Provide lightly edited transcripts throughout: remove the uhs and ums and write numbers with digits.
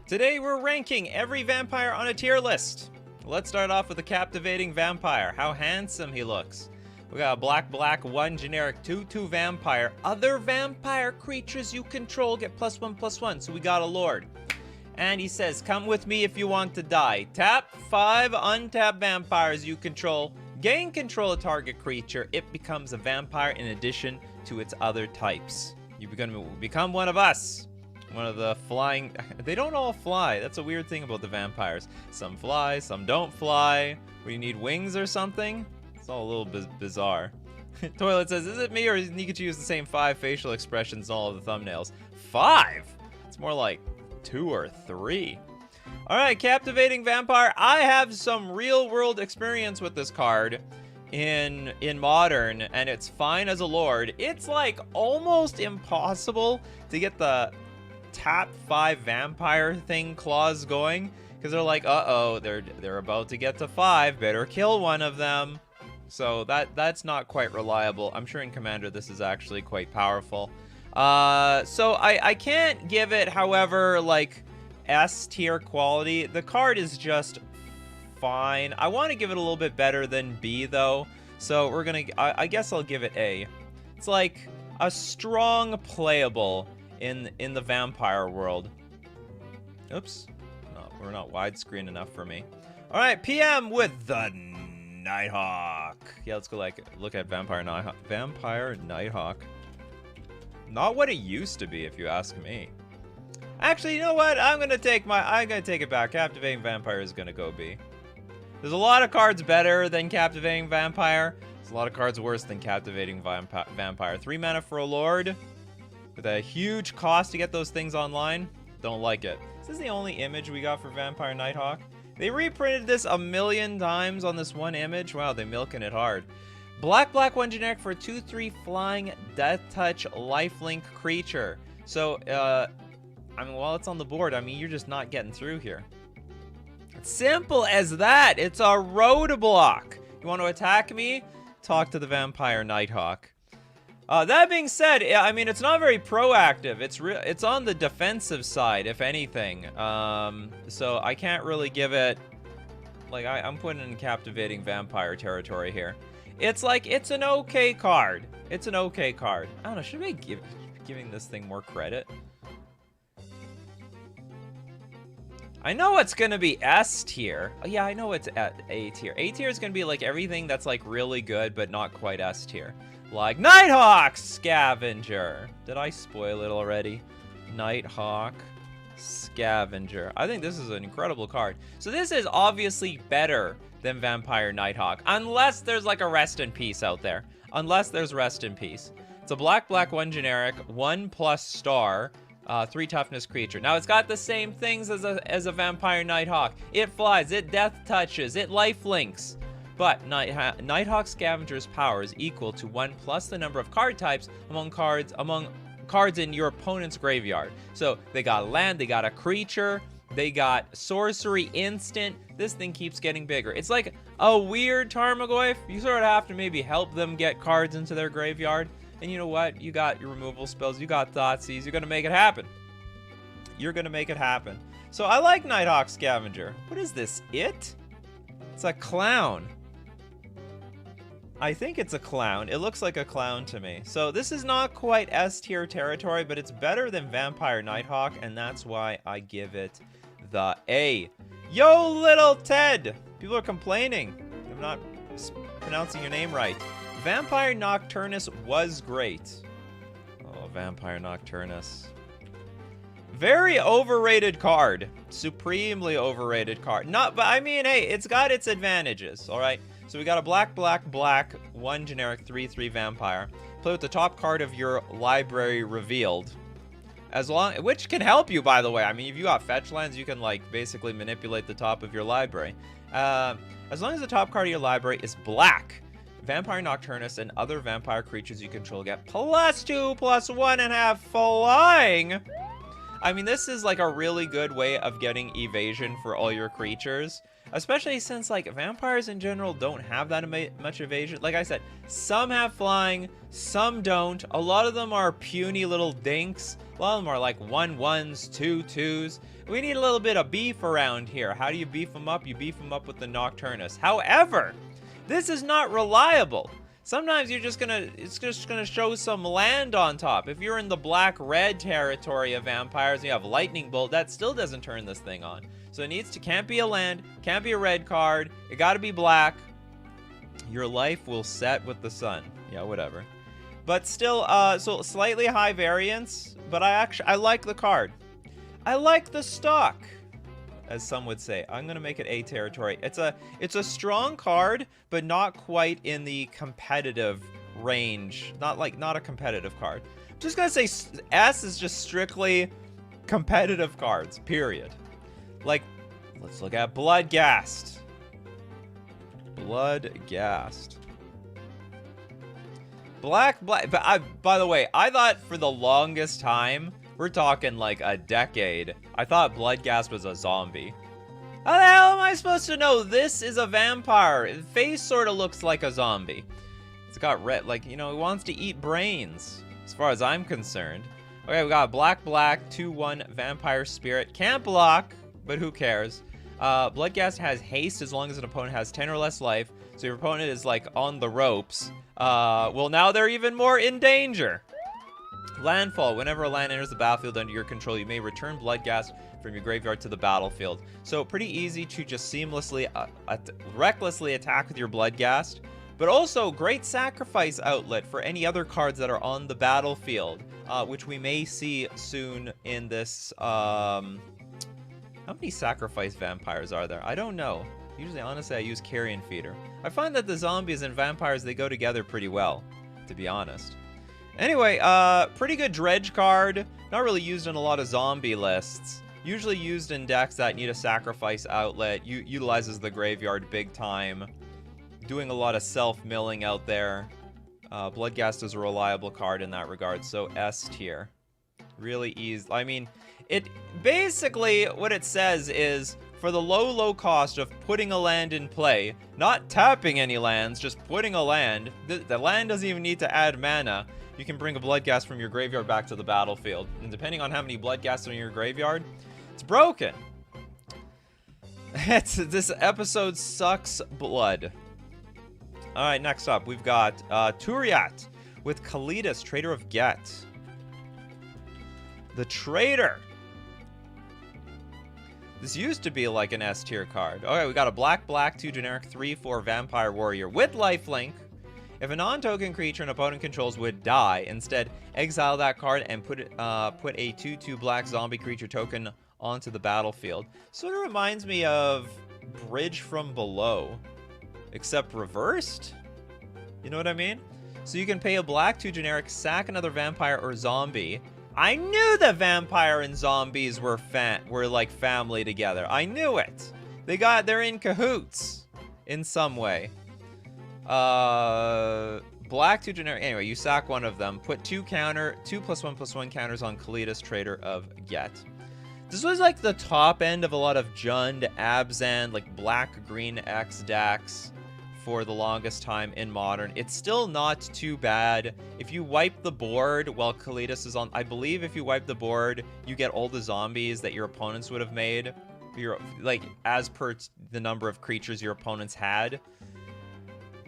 Today we're ranking every vampire on a tier list. Let's start off with a captivating vampire. How handsome he looks. We got a black 1 generic 2/2 vampire. Other vampire creatures you control get +1/+1. So we got a lord. And he says, come with me if you want to die. Tap 5 untapped vampires you control. Gain control of target creature. It becomes a vampire in addition to its other types. You're going to become one of us. One of the flying... They don't all fly. That's a weird thing about the vampires. Some fly, some don't fly. What, do you need wings or something? It's all a little bizarre. Toilet says, is it me or does Nikachu use the same 5 facial expressions in all of the thumbnails? 5? It's more like 2 or 3. Alright, captivating vampire. I have some real-world experience with this card in Modern, and it's fine as a lord. It's like almost impossible to get the tap 5 vampire thing clause going, because they're like, uh-oh, they're about to get to 5, better kill one of them. So that's not quite reliable. I'm sure in Commander this is actually quite powerful. So I can't give it, however, like S tier quality. The card is just fine. I want to give it a little bit better than B though. So we're gonna, I guess I'll give it A. It's like a strong playable in the vampire world. Oops, no, we're not widescreen enough for me. All right, PM with the Nighthawk. Yeah, let's go look at Vampire Nighthawk. Vampire Nighthawk. Not what it used to be, if you ask me. Actually, you know what? I'm gonna take it back. Captivating Vampire is gonna go B. There's a lot of cards better than Captivating Vampire. There's a lot of cards worse than Captivating Vampire. 3 mana for a Lord, with a huge cost to get those things online. Don't like it. Is this the only image we got for Vampire Nighthawk? They reprinted this a million times on this one image. Wow, they're milking it hard. Black 1 generic for a 2/3 flying death touch lifelink creature. So, I mean, while it's on the board, I mean, you're just not getting through here. It's simple as that. It's a roadblock. You want to attack me? Talk to the Vampire Nighthawk. That being said, I mean, it's not very proactive. It's on the defensive side, if anything. So I can't really give it, like, I'm putting it in captivating vampire territory here. It's like, it's an okay card. It's an okay card. I don't know, should we giving this thing more credit? I know it's gonna be S tier. Oh, yeah, I know it's at A tier. A tier is gonna be like everything that's like really good, but not quite S tier. Like Nighthawk Scavenger. Did I spoil it already? Nighthawk Scavenger. I think this is an incredible card. So this is obviously better than Vampire Nighthawk, unless there's like a Rest in Peace out there. Unless there's Rest in Peace. It's a black 1 generic, 1+ star, 3 toughness creature. Now it's got the same things as a Vampire Nighthawk. It flies, it death touches, it life links. But Nighthawk Scavenger's power is equal to 1 plus the number of card types among cards in your opponent's graveyard. So they got land, they got a creature, they got sorcery instant. This thing keeps getting bigger. It's like a weird Tarmogoyf. You sort of have to maybe help them get cards into their graveyard. And you know what? You got your removal spells, you got Thoughtseize, you're gonna make it happen. You're gonna make it happen. So I like Nighthawk Scavenger. What is this? It's a clown. I think it's a clown. It looks like a clown to me. So this is not quite S tier territory, but it's better than Vampire Nighthawk, and that's why I give it the A. Yo, little Ted! People are complaining. I'm not pronouncing your name right. Vampire Nocturnus was great. Oh, Vampire Nocturnus. Very overrated card. Supremely overrated card. But I mean, hey, it's got its advantages, all right? So we got a black 1 generic 3/3 vampire. Play with the top card of your library revealed. Which can help you, by the way. I mean, if you got fetch lands, you can like basically manipulate the top of your library. As long as the top card of your library is black, Vampire Nocturnus and other vampire creatures you control get +2/+1.5 flying. I mean, this is like a really good way of getting evasion for all your creatures. Especially since, like, vampires in general don't have that much evasion. Like I said, some have flying, some don't. A lot of them are puny little dinks. A lot of them are like 1/1s, 2/2s. We need a little bit of beef around here. How do you beef them up? You beef them up with the Nocturnus. However, this is not reliable. Sometimes it's just gonna show some land on top. If you're in the black-red territory of vampires and you have Lightning Bolt, that still doesn't turn this thing on. So it can't be a land, can't be a red card, it gotta be black. Your life will set with the sun. Yeah, whatever. But still, so slightly high variance, but I like the card. I like the stock, as some would say. I'm gonna make it A territory. It's a strong card, but not quite in the competitive range. Not a competitive card. I'm just gonna say S is just strictly competitive cards, period. Like, let's look at Bloodghast. Bloodghast. Black. By the way, I thought for the longest time, we're talking like a decade, I thought Bloodghast was a zombie. How the hell am I supposed to know this is a vampire? His face sort of looks like a zombie. It's got red, like, you know, it wants to eat brains, as far as I'm concerned. Okay, we got black, 2/1 vampire spirit. Can't block, but who cares? Bloodghast has haste as long as an opponent has 10 or less life, so your opponent is like on the ropes. Well, now they're even more in danger. Landfall. Whenever a land enters the battlefield under your control, you may return Bloodghast from your graveyard to the battlefield. So pretty easy to just seamlessly, recklessly attack with your Bloodghast, but also great sacrifice outlet for any other cards that are on the battlefield, which we may see soon in this. How many sacrifice vampires are there? I don't know. Usually, honestly, I use Carrion Feeder. I find that the zombies and vampires, they go together pretty well, to be honest. Anyway, pretty good dredge card. Not really used in a lot of zombie lists. Usually used in decks that need a sacrifice outlet. Utilizes the graveyard big time. Doing a lot of self-milling out there. Bloodghast is a reliable card in that regard, so S tier. Really easy. I mean, it basically, what it says is, for the low cost of putting a land in play, not tapping any lands, just putting a land, the land doesn't even need to add mana, you can bring a Bloodghast from your graveyard back to the battlefield. And depending on how many Bloodghasts are in your graveyard, it's broken. This episode sucks blood. Alright, next up, we've got Turiat with Kalidas, Trader of Get. The Trader. This used to be like an S tier card. Okay, we got a black, 2 generic, 3/4 vampire warrior with lifelink. If a non-token creature an opponent controls would die, instead exile that card and put a 2/2 black zombie creature token onto the battlefield. Sort of reminds me of Bridge from Below, except reversed. You know what I mean? So you can pay a black 2 generic, sack another vampire or zombie. I knew that vampire and zombies were like family together. I knew it. They're in cahoots in some way. Black 2 generic. Anyway, you sack one of them. Put 2 +1/+1 counters on Kalidas, Trader of Get. This was like the top end of a lot of Jund, Abzan, like black-green X decks for the longest time in Modern. It's still not too bad. If you wipe the board while Kalidas is on, I believe if you wipe the board, you get all the zombies that your opponents would have made. Like, as per the number of creatures your opponents had.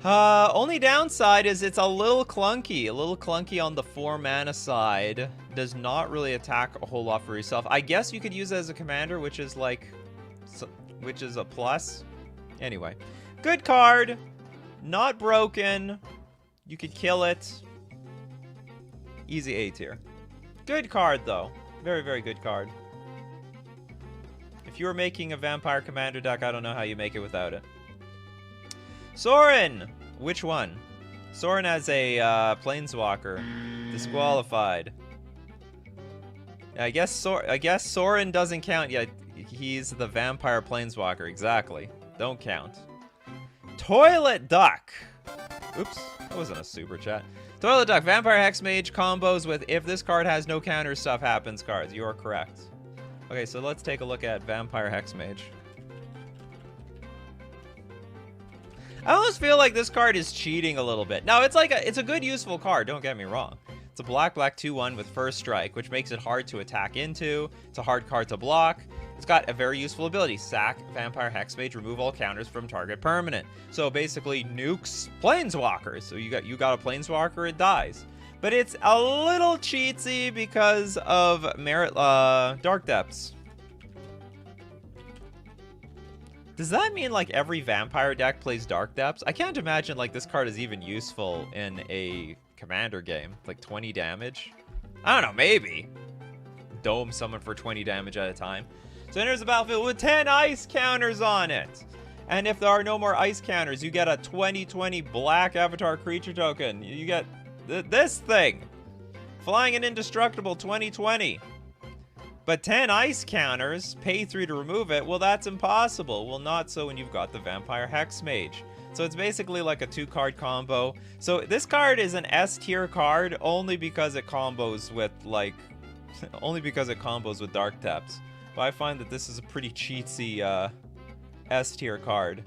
Only downside is it's a little clunky on the 4 mana side. Does not really attack a whole lot for yourself. I guess you could use it as a commander, which is a plus. Anyway, good card, not broken. You could kill it. Easy A tier. Good card though, very, very good card. If you were making a vampire commander deck, I don't know how you make it without it. Sorin! Which one? Sorin as a planeswalker. Disqualified. I guess Sorin doesn't count yet. He's the vampire planeswalker. Exactly. Don't count. Toilet Duck. Oops. That wasn't a super chat. Toilet Duck, Vampire Hex Mage combos with if this card has no counter, stuff happens cards. You are correct. Okay, so let's take a look at Vampire Hex Mage. I almost feel like this card is cheating a little bit. No, it's like it's a good useful card, don't get me wrong. It's a black 2/1 with first strike, which makes it hard to attack into. It's a hard card to block. It's got a very useful ability. Sack Vampire Hex Mage, remove all counters from target permanent. So basically nukes planeswalkers. So you got a planeswalker, it dies. But it's a little cheatsy because of Dark Depths. Does that mean like every vampire deck plays Dark Depths? I can't imagine like this card is even useful in a commander game. Like 20 damage? I don't know, maybe. Dome summon for 20 damage at a time. So enters the battlefield with 10 ice counters on it. And if there are no more ice counters, you get a 20/20 black avatar creature token. You get this thing. Flying and indestructible 20/20. But 10 ice counters, pay 3 to remove it, well, that's impossible. Well, not so when you've got the Vampire Hex Mage. So it's basically like a 2-card combo. So this card is an S tier card only because it combos with, like, only because it combos with Dark Depths. But I find that this is a pretty cheatsy S tier card.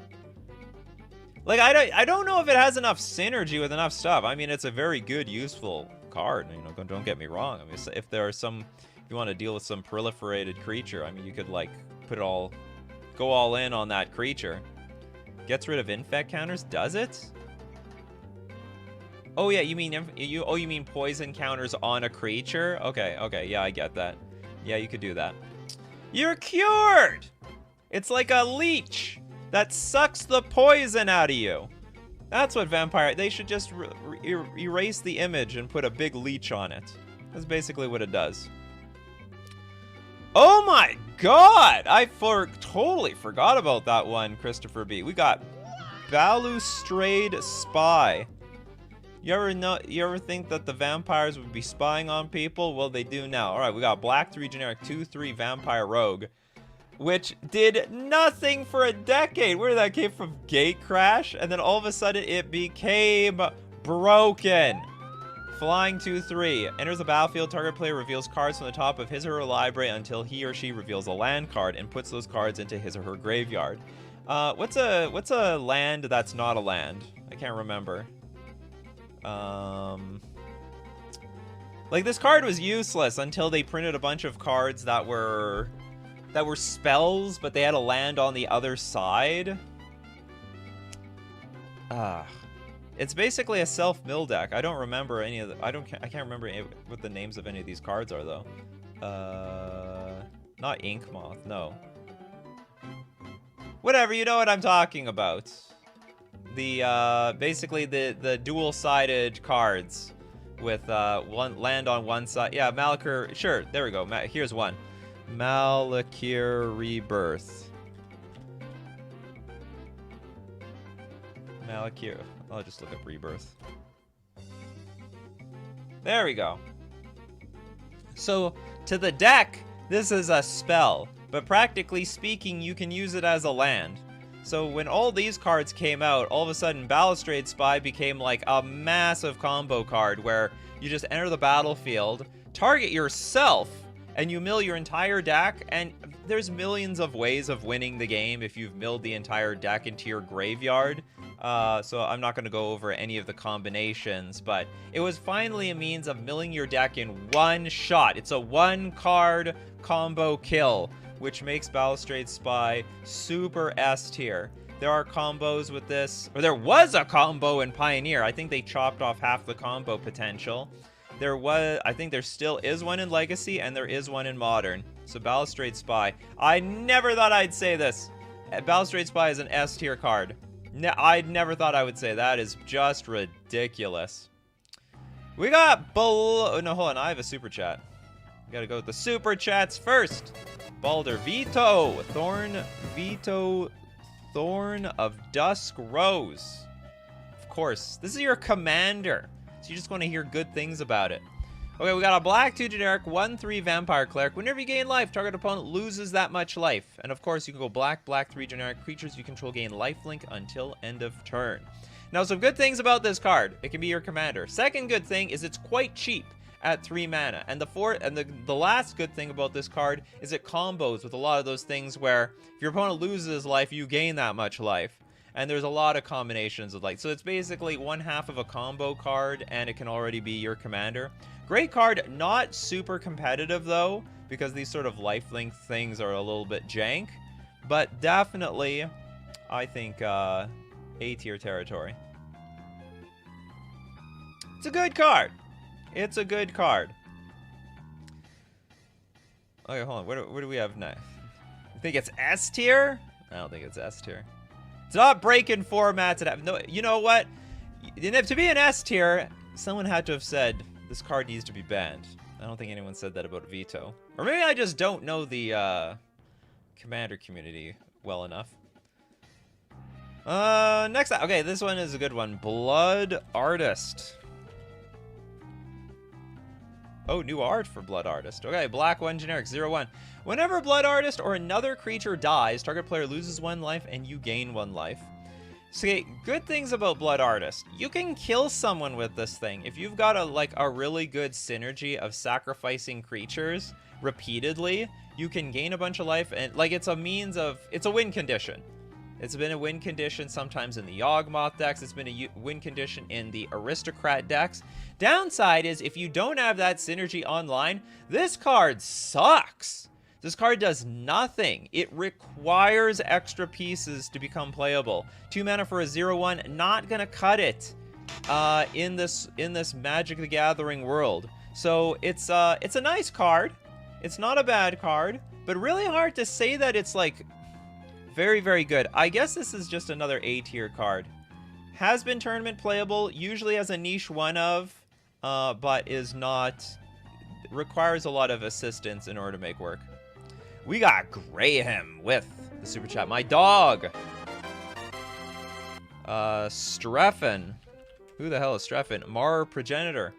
Like, I don't know if it has enough synergy with enough stuff. I mean, it's a very good, useful card. You know, don't get me wrong. I mean, if there are some... If you want to deal with some proliferated creature, I mean, you could, like, go all in on that creature. Gets rid of infect counters, does it? Oh, yeah, you mean poison counters on a creature? Okay, yeah, I get that. Yeah, you could do that. You're cured! It's like a leech that sucks the poison out of you. That's what vampire... They should just erase the image and put a big leech on it. That's basically what it does. Oh my god! I totally forgot about that one, Christopher B. We got Balustrade Spy. You ever think that the vampires would be spying on people? Well, they do now. Alright, we got black 3 generic 2/3 vampire rogue, which did nothing for a decade. Where did that came from? Gate crash? And then all of a sudden it became broken. Flying 2/3. Enters the battlefield. Target player reveals cards from the top of his or her library until he or she reveals a land card and puts those cards into his or her graveyard. What's a land that's not a land? I can't remember. Like, this card was useless until they printed a bunch of cards that were spells, but they had a land on the other side. It's basically a self-mill deck. I don't remember any of the... I can't remember what the names of any of these cards are, though. Not Ink Moth, no. Whatever, you know what I'm talking about. The, basically the dual-sided cards with, one land on one side. Yeah, Malakir, sure, there we go. Here's one. Malakir Rebirth. Malakir. I'll just look up Rebirth. There we go. So, to the deck, this is a spell. But practically speaking, you can use it as a land. So when all these cards came out, all of a sudden Balustrade Spy became like a massive combo card where you just enter the battlefield, target yourself, and you mill your entire deck, and there's millions of ways of winning the game if you've milled the entire deck into your graveyard. So I'm not going to go over any of the combinations, but it was finally a means of milling your deck in one shot. It's a 1-card combo kill, which makes Balustrade Spy super S tier. There are combos with this, or there was a combo in Pioneer. I think they chopped off half the combo potential. I think there still is one in Legacy, and there is one in Modern. So Balustrade Spy. I never thought I'd say this. Balustrade Spy is an S tier card. I never thought I would say that. Is just ridiculous. We got no, hold on. I have a super chat. We gotta go with the super chats first. Balder Vito. Thorn of Dusk Rose. Of course. This is your commander. So you just want to hear good things about it. Okay, we got a black 2 generic 1/3 vampire cleric. Whenever you gain life, target opponent loses that much life. And of course, you can go black 3 generic creatures you control gain lifelink until end of turn. Now, some good things about this card. It can be your commander. Second good thing is it's quite cheap at 3 mana. And the last good thing about this card is it combos with a lot of those things where if your opponent loses life, you gain that much life. And there's a lot of combinations of like, so it's basically 1/2 of a combo card, and it can already be your commander. Great card, not super competitive though, because these sort of lifelink things are a little bit jank, but definitely, I think, A tier territory. It's a good card. It's a good card. Okay, hold on. What do we have next? You think it's S tier? I don't think it's S tier. It's not breaking formats. No, you know what? To be an S tier, someone had to have said this card needs to be banned. I don't think anyone said that about Veto. Or maybe I just don't know the commander community well enough. Next, okay, this one is a good one. Blood Artist. Oh, new art for Blood Artist. Okay, black 1 generic 0/1. Whenever Blood Artist or another creature dies, target player loses 1 life and you gain 1 life. So, okay, good things about Blood Artist. You can kill someone with this thing. If you've got a really good synergy of sacrificing creatures repeatedly, you can gain a bunch of life, and like it's a win condition. It's been a win condition sometimes in the Yawgmoth decks. It's been a win condition in the Aristocrat decks. Downside is if you don't have that synergy online, this card sucks. This card does nothing. It requires extra pieces to become playable. 2 mana for a 0/1, not gonna cut it in this Magic the Gathering world. So it's a nice card. It's not a bad card, but really hard to say that it's like very, very good. I guess this is just another A tier card. Has been tournament playable, usually has a niche 1 of, but is not, requires a lot of assistance in order to make work. We got Graham with the super chat. My dog. Streffen. Who the hell is Streffen? Mar Progenitor.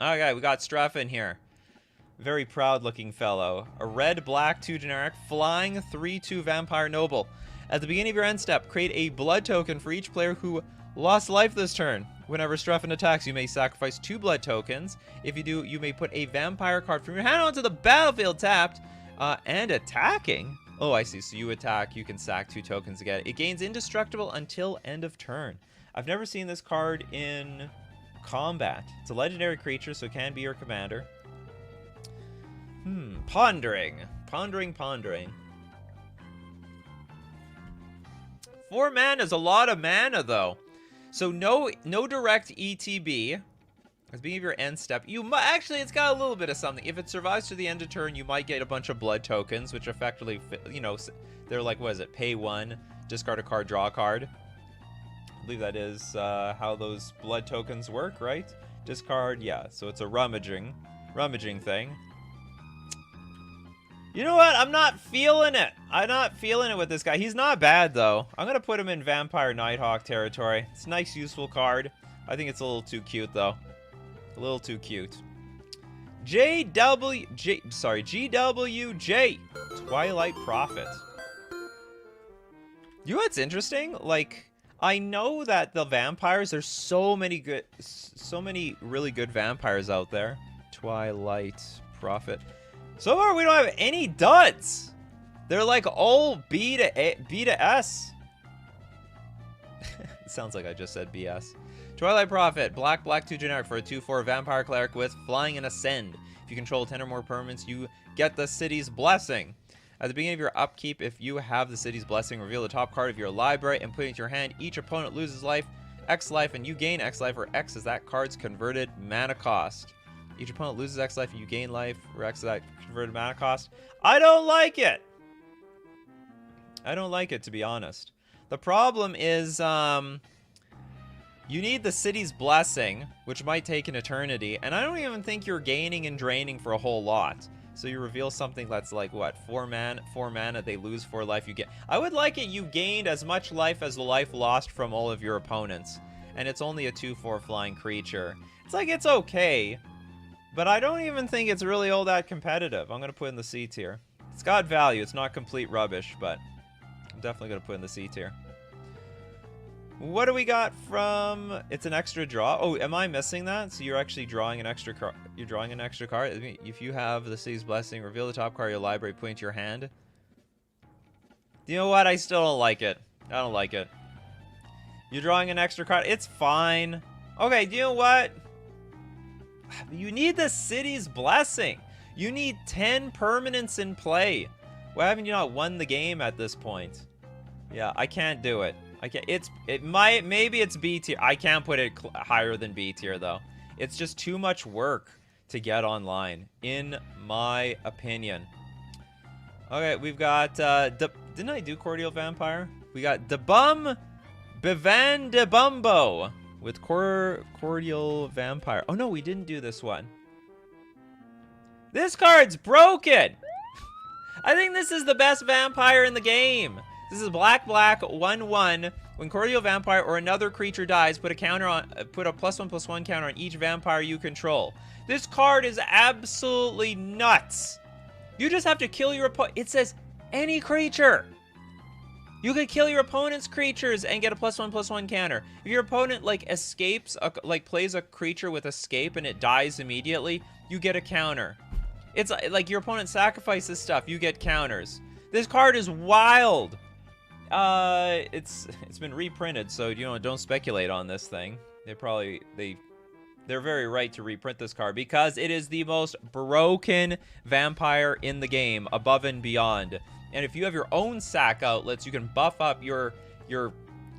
Okay, we got Streffen here. Very proud looking fellow. A red, black, 2 generic, flying 3/2 vampire noble. At the beginning of your end step, create a blood token for each player who lost life this turn. Whenever Streffen attacks, you may sacrifice 2 blood tokens. If you do, you may put a vampire card from your hand onto the battlefield tapped and attacking. Oh, I see. So you attack, you can sack 2 tokens again. It gains indestructible until end of turn. I've never seen this card in combat. It's a legendary creature, so it can be your commander. Pondering. 4 mana is a lot of mana, though. So no direct ETB. At the beginning of your end step, actually, it's got a little bit of something. If it survives to the end of turn, you might get a bunch of blood tokens, which effectively, they're like, what is it? Pay 1, discard a card, draw a card. I believe that is how those blood tokens work, right? Discard, yeah. So it's a rummaging thing. You know what? I'm not feeling it. I'm not feeling it with this guy. He's not bad, though. I'm going to put him in Vampire Nighthawk territory. It's a nice, useful card. I think it's a little too cute, though. A little too cute. GWJ. Twilight Prophet. You know what's interesting? Like, I know that the vampires, there's so many really good vampires out there. Twilight Prophet. So far, we don't have any duds. They're like all B to S. It sounds like I just said BS. Twilight Prophet, black 2 generic for a 2/4 vampire cleric with flying and ascend. If you control 10 or more permanents, you get the city's blessing. At the beginning of your upkeep, if you have the city's blessing, reveal the top card of your library and put it into your hand. Each opponent loses life, X life, and you gain X life, where X is that card's converted mana cost. Each opponent loses X life and you gain life, where X is that converted mana cost. I don't like it. I don't like it, to be honest. The problem is, you need the city's blessing, which might take an eternity, and I don't even think you're gaining and draining for a whole lot. So you reveal something that's like, what, 4 mana, they lose 4 life, you get... I would like it you gained as much life as the life lost from all of your opponents, and it's only a 2/4 flying creature. It's like, it's okay, but I don't even think it's really all that competitive. I'm going to put in the C tier. It's got value. It's not complete rubbish, but I'm definitely going to put in the C tier. What do we got from... It's an extra draw. Oh, am I missing that? So you're actually drawing an extra card. You're drawing an extra card. I mean, if you have the City's Blessing, reveal the top card of your library, put it into your hand. You know what? I still don't like it. I don't like it. You're drawing an extra card. It's fine. Okay, do you know what? You need the City's Blessing. You need 10 permanents in play. Why haven't you not won the game at this point? Yeah, I can't do it. I can't. Maybe it's B tier. I can't put it higher than B tier though. It's just too much work to get online, in my opinion. Okay, we've got didn't I do Cordial Vampire? We got Debum Bevan de Bumbo with Cordial Vampire. Oh no, we didn't do this one. This card's broken. I think this is the best vampire in the game. This is black, 1/1. When Cordial Vampire or another creature dies, put a +1/+1 counter on each vampire you control. This card is absolutely nuts. You just have to kill your opponent. It says any creature. You could kill your opponent's creatures and get a +1/+1 counter. If your opponent like escapes, plays a creature with escape and it dies immediately, you get a counter. It's like your opponent sacrifices stuff, you get counters. This card is wild. It's been reprinted, so you know, don't speculate on this thing. They're very right to reprint this card because it is the most broken vampire in the game, above and beyond. And if you have your own sack outlets, you can buff up your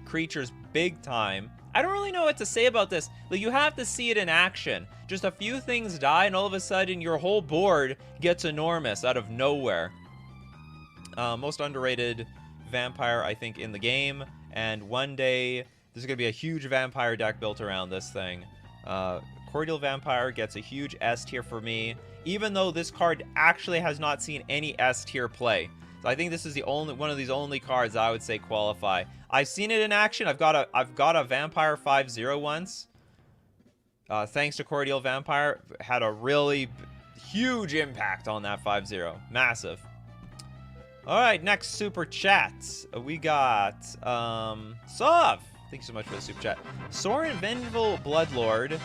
creatures big time. I don't really know what to say about this. Like, you have to see it in action. Just a few things die, and all of a sudden, your whole board gets enormous out of nowhere. Most underrated vampire, I think, in the game. And one day, there's going to be a huge vampire deck built around this thing. Cordial Vampire gets a huge S tier for me, even though this card actually has not seen any S tier play. So I think this is the only one of these only cards I would say qualify. I've seen it in action. I've got a Vampire 5/0 once. Thanks to Cordial Vampire, had a really huge impact on that 5/0. Massive. All right, next super chat. We got Sov. Thank you so much for the super chat. Sorin Vengeful Bloodlord.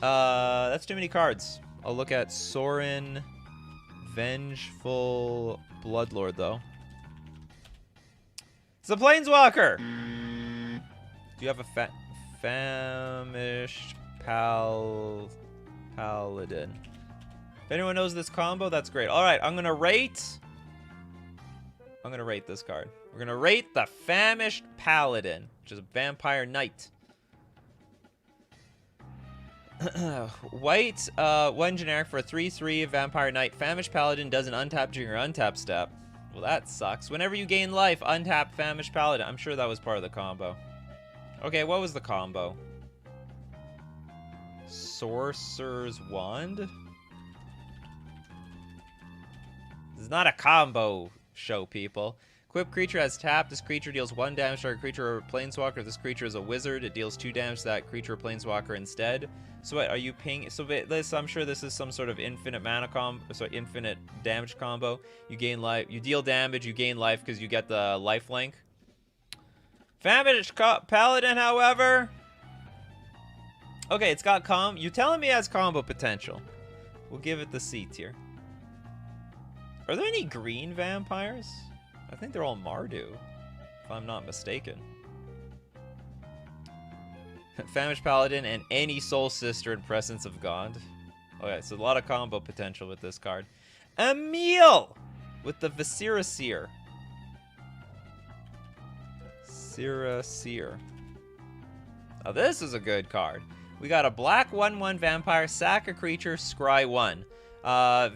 That's too many cards. I'll look at Sorin Vengeful Bloodlord, though. It's a Planeswalker! Do you have a famished paladin? If anyone knows this combo, that's great. Alright, I'm gonna rate this card. We're gonna rate the Famished Paladin, which is a Vampire Knight. White, 1 generic for a 3/3 Vampire Knight. Famished Paladin doesn't untap during your untap step. Well, that sucks. Whenever you gain life, untap Famished Paladin. I'm sure that was part of the combo. Okay, what was the combo? Sorcerer's Wand? This is not a combo show, people. Equipped creature has tapped. This creature deals 1 damage to a creature or planeswalker. If this creature is a wizard, it deals 2 damage to that creature or planeswalker instead. So what, are you ping? So this, I'm sure this is some sort of infinite mana infinite damage combo. You gain life, you deal damage, you gain life because you get the life link. Famished Paladin, however. Okay, it's got you telling me it has combo potential. We'll give it the C tier. Are there any green vampires? I think they're all Mardu, if I'm not mistaken. Famished Paladin and any Soul Sister in Presence of God. Okay, so a lot of combo potential with this card. Emil with the Viscera Seer. Now this is a good card. We got a black 1/1 vampire, sack a creature, scry 1.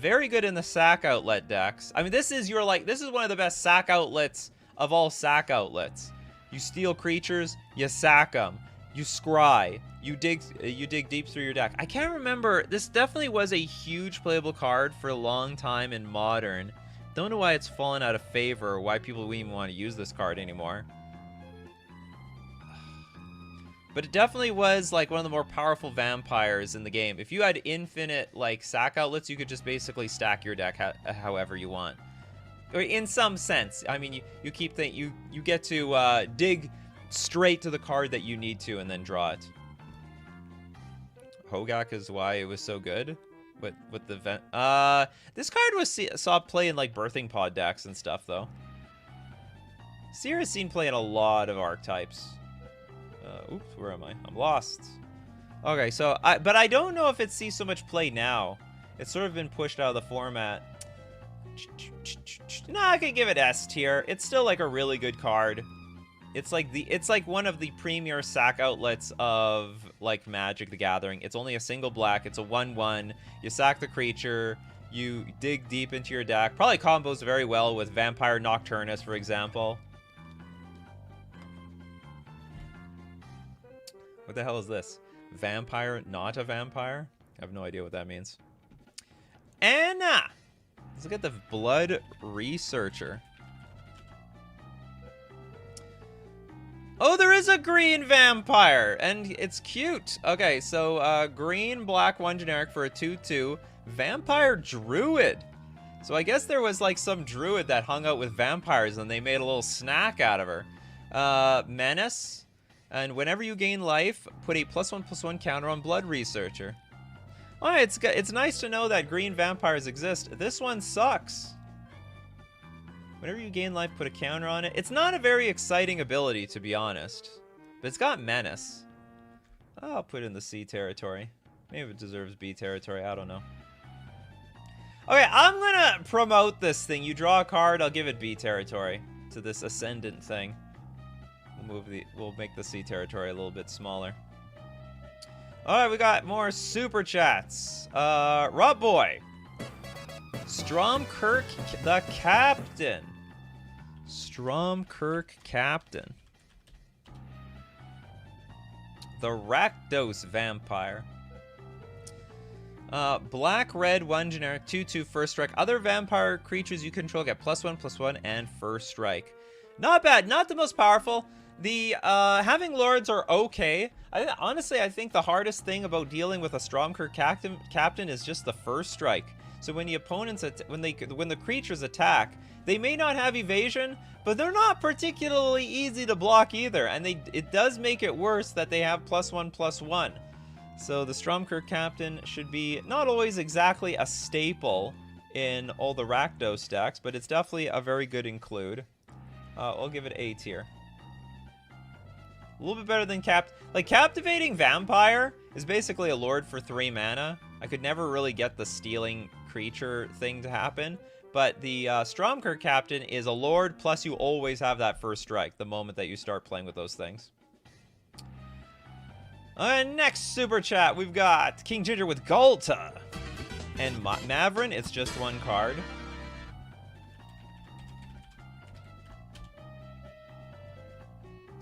Very good in the sack outlet decks. I mean, this is one of the best sack outlets of all sack outlets. You steal creatures, you sack them, you scry, you dig deep through your deck. I can't remember. This definitely was a huge playable card for a long time in Modern. Don't know why it's fallen out of favor or why people wouldn't even want to use this card anymore. But it definitely was like one of the more powerful vampires in the game. If you had infinite like sack outlets, you could just basically stack your deck however you want. Or in some sense. I mean, you get to dig straight to the card that you need to and then draw it. Hogak is why it was so good. With the vent. This card was saw play in like birthing pod decks and stuff though. Seer has seen play in a lot of archetypes. Oops, where am I? I'm lost. Okay, so but I don't know if it sees so much play now. It's sort of been pushed out of the format. No, I could give it S tier. It's still like a really good card. It's like one of the premier sack outlets of like Magic the Gathering. It's only a single black. It's a 1/1. You sack the creature. You dig deep into your deck. Probably combos very well with Vampire Nocturnus, for example. What the hell is this? Vampire, not a vampire? I have no idea what that means. Anna! Let's look at the Blood Researcher. Oh, there is a green vampire, and it's cute. Okay, so green, black, 1 generic for a 2/2. Vampire Druid. So I guess there was like some druid that hung out with vampires and they made a little snack out of her. Menace. And whenever you gain life, put a +1/+1 counter on Blood Researcher. Alright, it's nice to know that green vampires exist. This one sucks. Whenever you gain life, put a counter on it. It's not a very exciting ability, to be honest. But it's got Menace. I'll put it in the C territory. Maybe it deserves B territory, I don't know. Okay, I'm gonna promote this thing. You draw a card, I'll give it B territory to this Ascendant thing. We'll make the C territory a little bit smaller. Alright, we got more super chats. Rob Boy. Stromkirk the Captain. Stromkirk Captain. The Rakdos Vampire. Black, red, 1 generic, 2/2 first strike. Other vampire creatures you control get +1/+1 and first strike. Not bad. Not the most powerful. The having lords are okay. Honestly, I think the hardest thing about dealing with a Stromkirk Captain is just the first strike. So when the opponents when the creatures attack, they may not have evasion, but they're not particularly easy to block either, and it does make it worse that they have +1/+1. So the Stromkirk Captain should be not always exactly a staple in all the Rakdos stacks, but it's definitely a very good include. I'll give it A tier. A little bit better than Captivating Vampire is basically a lord for 3 mana. I could never really get the stealing creature thing to happen, but the Stromkirk Captain is a lord, plus you always have that first strike the moment that you start playing with those things. Next super chat, we've got King Ginger with Galta. And Mavrin, it's just 1 card.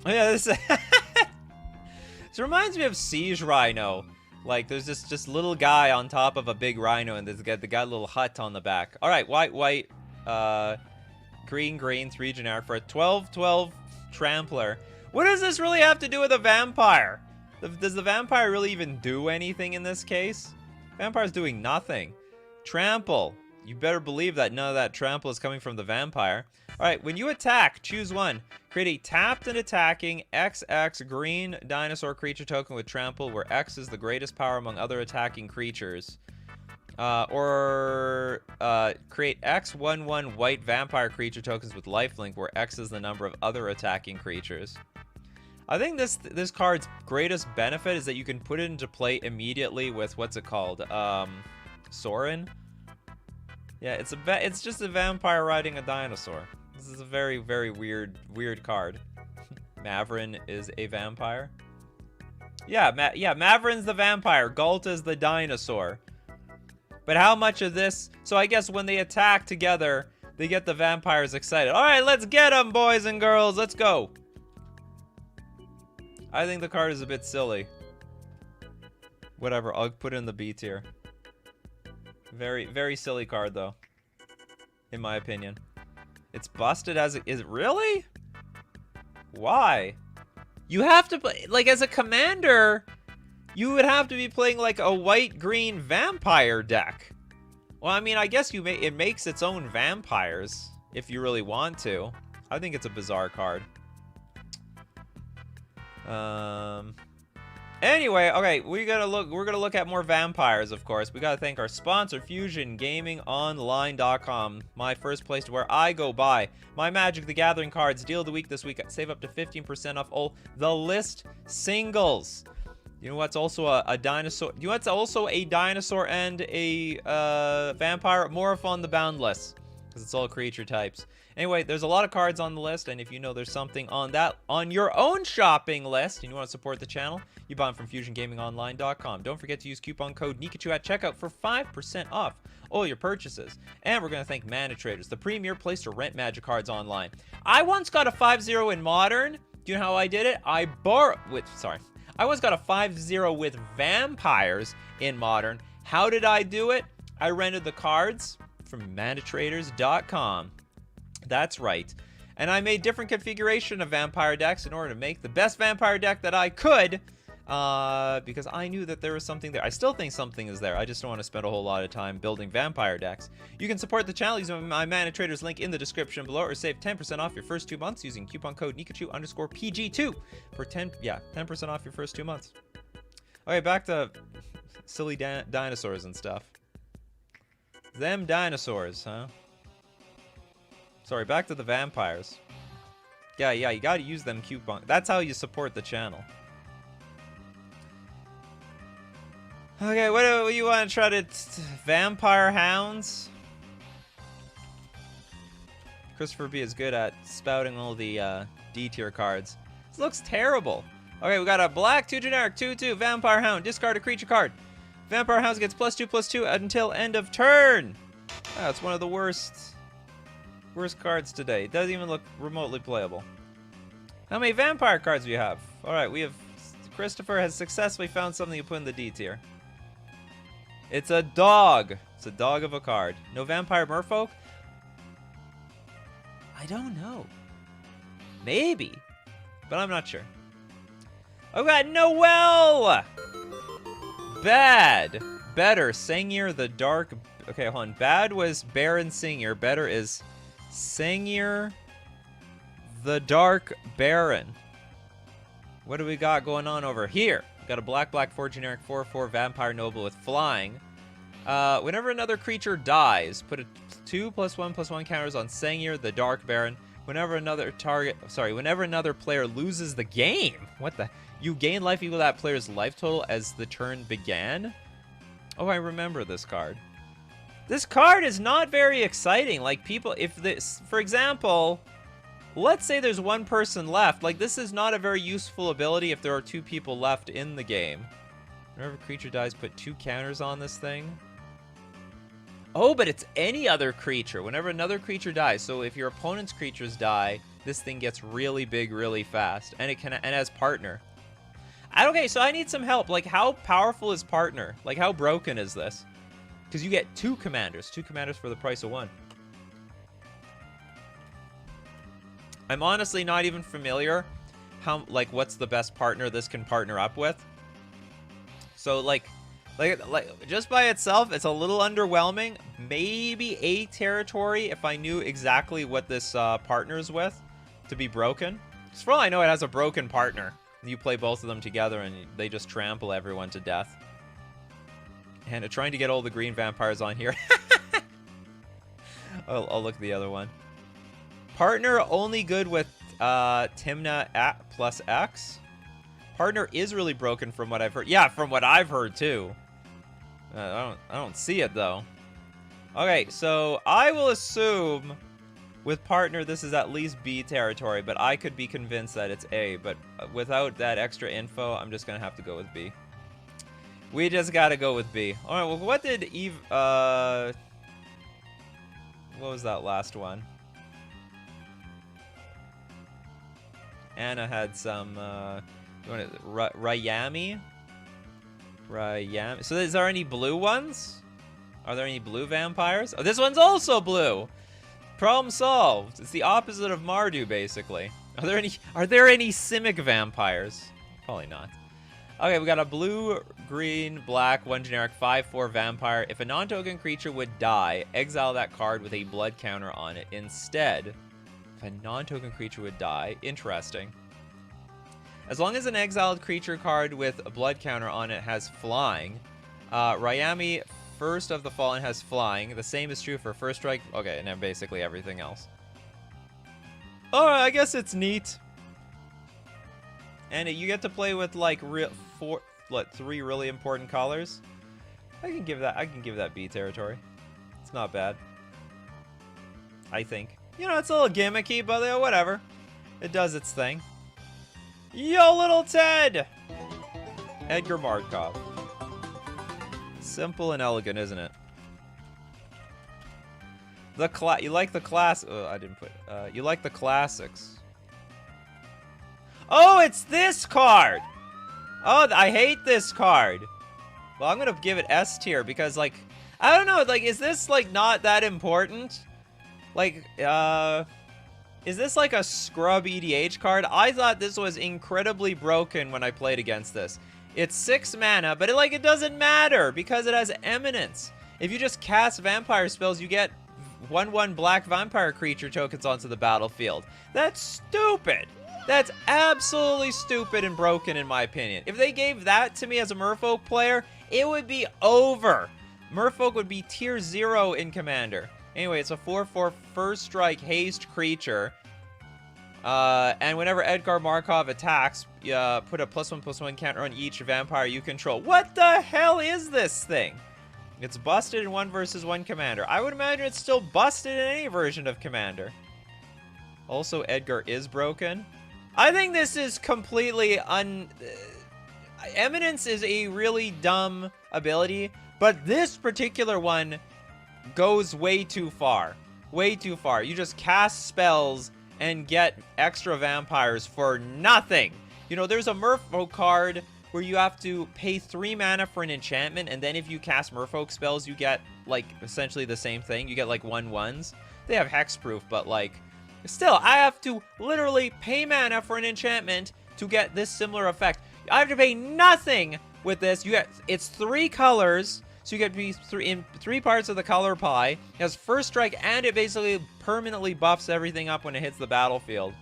Oh yeah, this reminds me of Siege Rhino. Like, there's this just little guy on top of a big rhino, and they got a little hut on the back. All right, white, white, green, green, 3 generic for a 12/12 trampler. What does this really have to do with a vampire? Does the vampire really even do anything in this case? Vampire's doing nothing. Trample. You better believe that none of that trample is coming from the vampire. All right, when you attack, choose 1. Create a tapped and attacking XX green dinosaur creature token with trample, where X is the greatest power among other attacking creatures. Or create X 1/1 white vampire creature tokens with lifelink, where X is the number of other attacking creatures. I think this card's greatest benefit is that you can put it into play immediately with, what's it called? Sorin? Yeah, it's just a vampire riding a dinosaur. This is a very, very weird card. Mavrin is a vampire. Yeah, Mavrin's the vampire. Galta's the dinosaur. But how much of this... So I guess when they attack together, they get the vampires excited. All right, let's get them, boys and girls. Let's go. I think the card is a bit silly. Whatever, I'll put it in the B tier. Very, very silly card, though. In my opinion. It's busted as... Is it really? Why? You have to play... Like, as a commander, you would have to be playing, like, a white-green vampire deck. Well, I mean, I guess it makes its own vampires, if you really want to. I think it's a bizarre card. Anyway, okay, we're gonna look at more vampires, of course. We gotta thank our sponsor, FusionGamingOnline.com, my first place to where I go buy my Magic the Gathering cards. Deal of the week this week. Save up to 15% off all the list singles. You know what's also a dinosaur? You know what's also a dinosaur and a vampire? Morph on the Boundless, because it's all creature types. Anyway, there's a lot of cards on the list, and if you know there's something on your own shopping list, and you want to support the channel, you buy them from FusionGamingOnline.com. Don't forget to use coupon code Nikachu at checkout for 5% off all your purchases. And we're going to thank Mana Traders, the premier place to rent Magic cards online. I once got a 5-0 in Modern. Do you know how I did it? I once got a 5-0 with vampires in Modern. How did I do it? I rented the cards from manatraders.com. That's right. And I made different configuration of vampire decks in order to make the best vampire deck that I could, because I knew that there was something there. I still think something is there. I just don't want to spend a whole lot of time building vampire decks. You can support the channel using my Mana Traders link in the description below, or save 10% off your first 2 months using coupon code Nikachu_PG2 for 10% off your first 2 months. Okay, back to silly dinosaurs and stuff. Them dinosaurs, huh? Sorry, back to the vampires. Yeah, you gotta use them coupons. That's how you support the channel. Okay, what do you want to try to... Vampire Hounds? Christopher B is good at spouting all the D-tier cards. This looks terrible. Okay, we got a black 2 generic 2/2 Vampire Hound. Discard a creature card. Vampire Hound gets +2/+2 until end of turn. Oh, it's one of the worst cards today. It doesn't even look remotely playable. How many vampire cards do you have? Alright, we have... Christopher has successfully found something to put in the D tier. It's a dog. It's a dog of a card. No vampire merfolk? I don't know. Maybe. But I'm not sure. Oh god, Noel! Bad. Better. Sengir the Dark... Okay, hold on. Bad was Baron Sengir. Better is... Sengir the Dark Baron. What do we got going on over here? We got a black 4 generic 4/4 vampire noble with flying. Whenever another creature dies, put a 2+1/+1 counters on Sengir the Dark Baron. Whenever another player loses the game. What the? You gain life equal to that player's life total as the turn began? Oh, I remember this card. This card is not very exciting. Like, people, if this, for example, let's say there's one person left. Like, this is not a very useful ability if there are 2 people left in the game. Whenever a creature dies, put 2 counters on this thing. Oh, but it's any other creature. Whenever another creature dies. So if your opponent's creatures die, this thing gets really big really fast. And it has partner. Okay, so I need some help. Like, how powerful is partner? Like, how broken is this? Because you get 2 commanders. 2 commanders for the price of 1. I'm honestly not even familiar what's the best partner this can partner up with. So, like just by itself, it's a little underwhelming. Maybe a territory if I knew exactly what this partners with to be broken. Because for all I know, it has a broken partner. You play both of them together and they just trample everyone to death. And trying to get all the green vampires on here. I'll look at the other one. Partner only good with Timna plus X. Partner is really broken from what I've heard. Yeah, from what I've heard too. I don't see it though. Okay, so I will assume with partner this is at least B territory, but I could be convinced that it's A. But without that extra info, I'm just gonna have to go with B. We just gotta go with B. All right. Well, what did Eve? What was that last one? Anna had some. Rayami. So, is there any blue ones? Are there any blue vampires? Oh, this one's also blue. Problem solved. It's the opposite of Mardu, basically. Are there any Simic vampires? Probably not. Okay, we got a blue, green, black, 1 generic, 5/4 vampire. If a non-token creature would die, exile that card with a blood counter on it instead. If a non-token creature would die, interesting. As long as an exiled creature card with a blood counter on it has flying, Ryami, First of the Fallen, has flying. The same is true for First Strike. Okay, and then basically everything else. Oh, I guess it's neat. And you get to play with like 3 really important colors. I can give that B territory. It's not bad. I think. You know, it's a little gimmicky, but whatever. It does its thing. Yo, little Ted! Edgar Markov. Simple and elegant, isn't it? You like the class? Oh, I didn't put. You like the classics? Oh, it's this card. Oh, I hate this card. Well, I'm gonna give it S tier because, like, I don't know. Like, is this like not that important? Like, is this like a scrub EDH card? I thought this was incredibly broken when I played against this. It's 6 mana, but it doesn't matter because it has Eminence. If you just cast vampire spells, you get 1/1 black vampire creature tokens onto the battlefield. That's stupid. That's absolutely stupid and broken in my opinion. If they gave that to me as a Merfolk player, it would be over. Merfolk would be tier 0 in Commander. Anyway, it's a 4/4 first strike haste creature. And whenever Edgar Markov attacks, put a +1/+1 counter on each vampire you control. What the hell is this thing? It's busted in 1 versus 1 Commander. I would imagine it's still busted in any version of Commander. Also, Edgar is broken. I think this is completely Eminence is a really dumb ability, but this particular one goes way too far. Way too far. You just cast spells and get extra vampires for nothing. You know, there's a Merfolk card where you have to pay 3 mana for an enchantment, and then if you cast Merfolk spells, you get, like, essentially the same thing. You get, like, 1/1s. They have hexproof, but, like, still, I have to literally pay mana for an enchantment to get this similar effect. I have to pay nothing with this. It's 3 colors, so you get to be in 3 parts of the color pie. It has first strike, and it basically permanently buffs everything up when it hits the battlefield.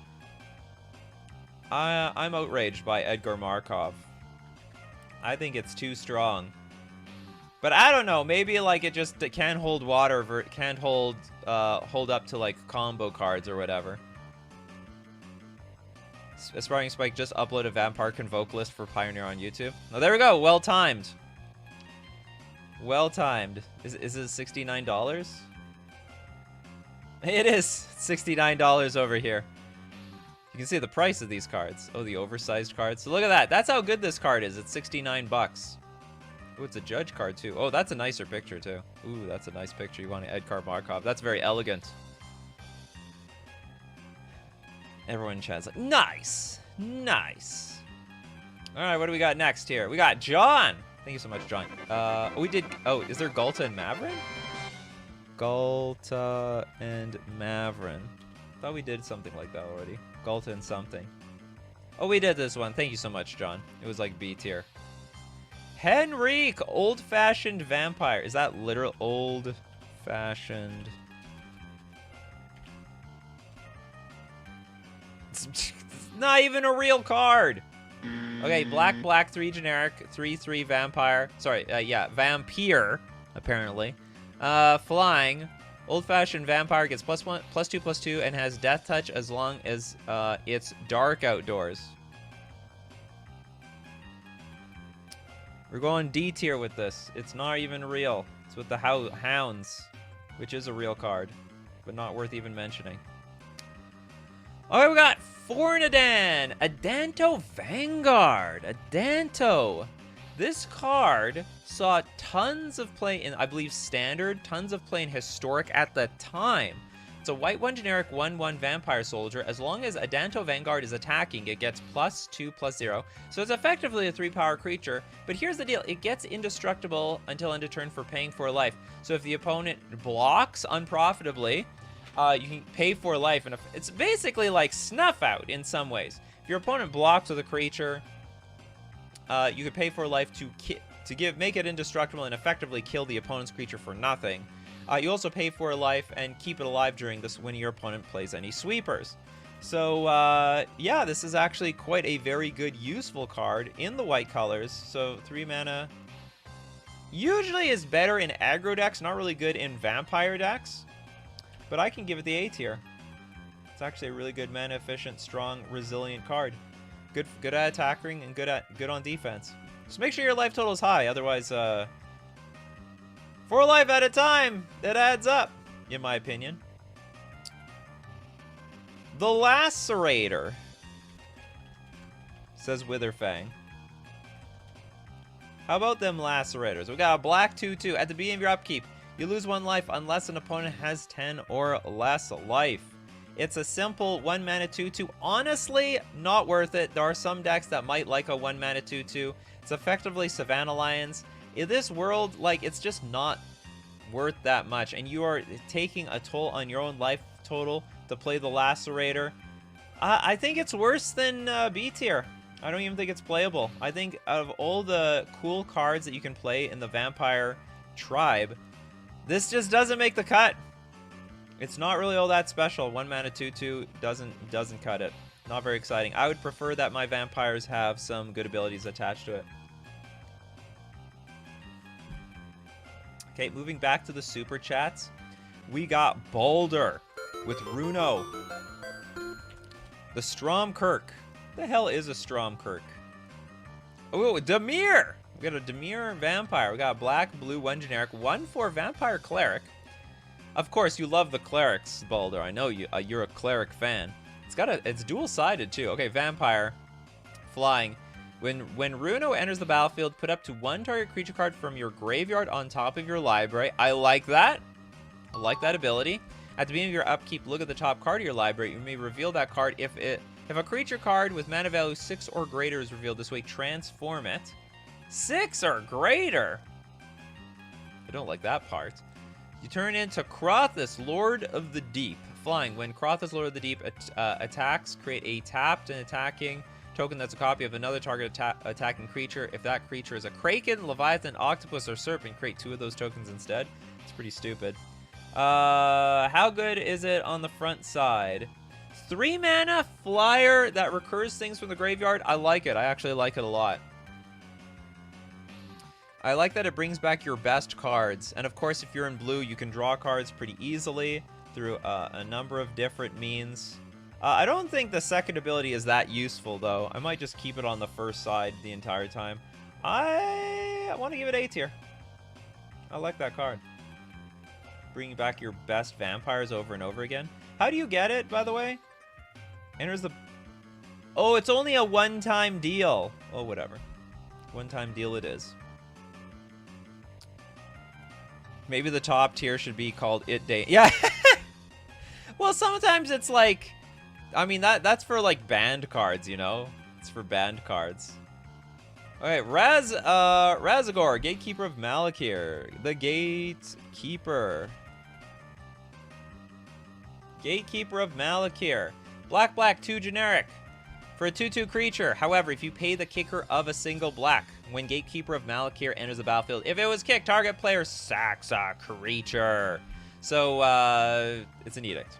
I'm outraged by Edgar Markov. I think it's too strong. But I don't know, maybe like it can't hold water, can't hold up to like combo cards or whatever. Aspiring Spike just upload a Vampire Convoke list for Pioneer on YouTube. Oh, there we go. Well timed. Well timed. Is it $69? It is $69 over here. You can see the price of these cards. Oh, the oversized cards. So look at that. That's how good this card is. It's 69 bucks. Oh, it's a judge card too. Oh, that's a nicer picture too. Ooh, that's a nice picture. You want an Edgar Markov. That's very elegant. Everyone in chat's like, nice. Nice. All right, what do we got next here? We got John. Thank you so much, John. Oh, is there Galta and Mavrin? Galta and Mavrin. Thought we did something like that already. Galta and something. Oh, we did this one. Thank you so much, John. It was like B tier. Henrique, old-fashioned vampire. Is that literal old-fashioned? It's not even a real card. Okay, black, 3 generic, 3/3 vampire. Sorry, yeah, vampire, apparently. Flying. Old-fashioned vampire gets +1, +2/+2, and has death touch as long as it's dark outdoors. We're going D tier with this. It's not even real. It's with the Hounds, which is a real card, but not worth even mentioning. Alright, we got Fornadan, Adanto Vanguard. Adanto. This card saw tons of play in, I believe, Standard, tons of play in Historic at the time. It's a white 1 generic 1/1 vampire soldier. As long as Adanto Vanguard is attacking, it gets +2/+0. So it's effectively a 3-power creature. But here's the deal. It gets indestructible until end of turn for paying 4 life. So if the opponent blocks unprofitably, you can pay 4 life. And it's basically like Snuff Out in some ways. If your opponent blocks with a creature, you could pay 4 life to make it indestructible and effectively kill the opponent's creature for nothing. You also pay 4 life and keep it alive during this when your opponent plays any sweepers. So, yeah, this is actually quite a very good, useful card in the white colors. So, 3 mana usually is better in aggro decks, not really good in vampire decks. But I can give it the A tier. It's actually a really good mana efficient, strong, resilient card. Good at attacking and good on defense. Just make sure your life total is high, otherwise, 4 life at a time, that adds up, in my opinion. The Lacerator, says Witherfang. How about them Lacerators? We got a black 2/2. At the beginning of your upkeep, you lose 1 life unless an opponent has 10 or less life. It's a simple 1 mana 2/2. Honestly, not worth it. There are some decks that might like a 1 mana 2/2. It's effectively Savannah Lions. In this world, like, it's just not worth that much. And you are taking a toll on your own life total to play the Lacerator. I think it's worse than B tier. I don't even think it's playable. I think out of all the cool cards that you can play in the Vampire tribe, this just doesn't make the cut. It's not really all that special. 1 mana 2/2 doesn't cut it. Not very exciting. I would prefer that my vampires have some good abilities attached to it. Okay, moving back to the super chats. We got Balder with Runo. The Stromkirk. The hell is a Stromkirk? Oh, Dimir! We got a Dimir Vampire. We got a black, blue, 1 generic, 1/4 Vampire Cleric. Of course, you love the clerics, Balder. I know you. You're a cleric fan. It's dual-sided too. Okay, Vampire, flying. When Runo enters the battlefield, put up to 1 target creature card from your graveyard on top of your library. I like that. I like that ability. At the beginning of your upkeep, look at the top card of your library. You may reveal that card. If a creature card with mana value 6 or greater is revealed this way, transform it. 6 or greater. I don't like that part. You turn into Krothus, Lord of the Deep. Flying. When Krothus, Lord of the Deep attacks, create a tapped and attacking token that's a copy of another target attacking creature. If that creature is a Kraken, Leviathan, Octopus, or Serpent, create 2 of those tokens instead. It's pretty stupid. How good is it on the front side? 3 mana flyer that recurs things from the graveyard. I like it. I actually like it a lot. I like that it brings back your best cards. And of course, if you're in blue, you can draw cards pretty easily through a number of different means. I don't think the second ability is that useful, though. I might just keep it on the first side the entire time. I want to give it A tier. I like that card. Bringing back your best vampires over and over again. How do you get it, by the way? Enters the... Oh, it's only a one-time deal. Oh, whatever. One-time deal it is. Maybe the top tier should be called It Day. Yeah. Well, sometimes it's like... I mean, that's for, like, banned cards, you know? It's for banned cards. Okay, Razagor, Gatekeeper of Malakir. The Gatekeeper. Gatekeeper of Malakir. Black, 2 generic. For a 2/2 creature. However, if you pay the kicker of a single black, when Gatekeeper of Malakir enters the battlefield, if it was kicked, target player sacks a creature. So, it's an edict.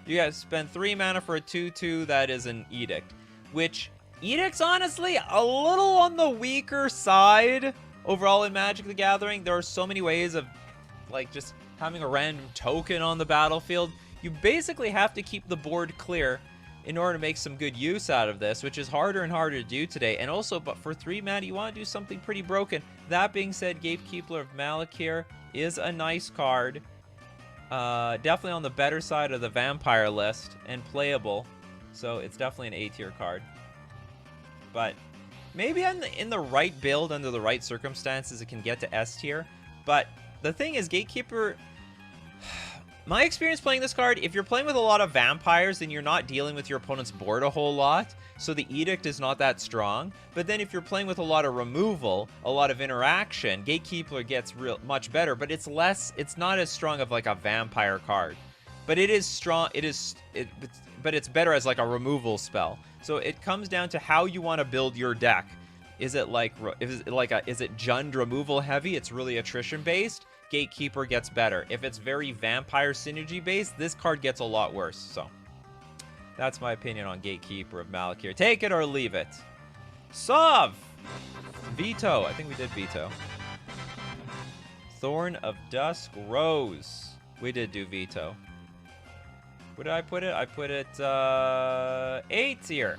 You guys spend 3 mana for a 2/2 that is an edict. Which, edict's honestly a little on the weaker side overall in Magic the Gathering. There are so many ways of, like, just having a random token on the battlefield. You basically have to keep the board clear in order to make some good use out of this, which is harder and harder to do today. And also, but for 3 mana, you want to do something pretty broken. That being said, Gatekeeper of Malakir is a nice card. Definitely on the better side of the vampire list and playable. So it's definitely an A tier card. But maybe in the right build, under the right circumstances, it can get to S tier. But the thing is, Gatekeeper... My experience playing this card, if you're playing with a lot of vampires, then you're not dealing with your opponent's board a whole lot, so the edict is not that strong. But then if you're playing with a lot of removal, a lot of interaction, Gatekeeper gets much better, but it's not as strong of like a vampire card. But it is strong, but it's better as like a removal spell. So it comes down to how you want to build your deck. Is it Jund removal heavy? It's really attrition based. Gatekeeper gets better. If it's very vampire synergy based, this card gets a lot worse. So That's my opinion on Gatekeeper of Malakir. Take it or leave it. Sov! Veto. I think we did veto. Thorn of Dusk Rose. We did do veto. Where did I put it? I put it 8 tier.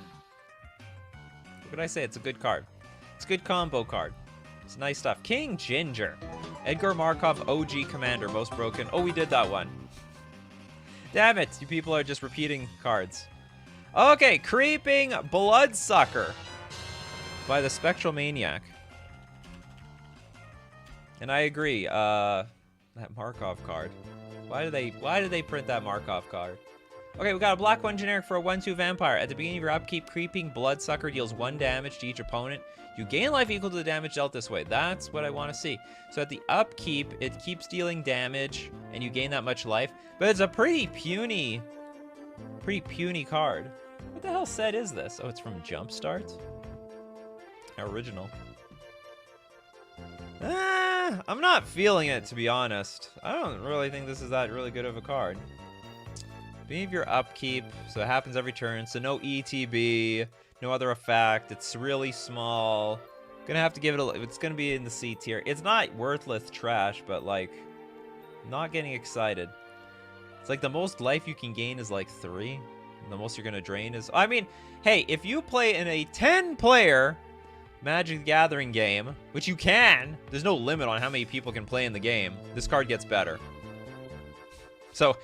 What did I say? It's a good card. It's a good combo card. It's nice stuff. King Ginger. Edgar Markov, OG Commander, most broken. Oh, we did that one. Damn it, you people are just repeating cards. Okay, Creeping Bloodsucker by the Spectral Maniac. And I agree, that Markov card. Why do they print that Markov card? Okay, we got a black 1 generic for a 1/2 vampire. At the beginning of your upkeep, Creeping Bloodsucker deals 1 damage to each opponent. You gain life equal to the damage dealt this way. That's what I want to see. So at the upkeep, it keeps dealing damage, and you gain that much life. But it's a pretty puny card. What the hell set is this? Oh, it's from Jumpstart? Original. I'm not feeling it, to be honest. I don't really think this is that really good of a card. Beginning of your upkeep, so it happens every turn, so no ETB, no other effect, it's really small. Gonna have to give it a, it's gonna be in the C tier. It's not worthless trash, but like, not getting excited. It's like the most life you can gain is like 3. And the most you're gonna drain is, I mean, hey, if you play in a 10-player Magic the Gathering game, which you can, there's no limit on how many people can play in the game, this card gets better. So,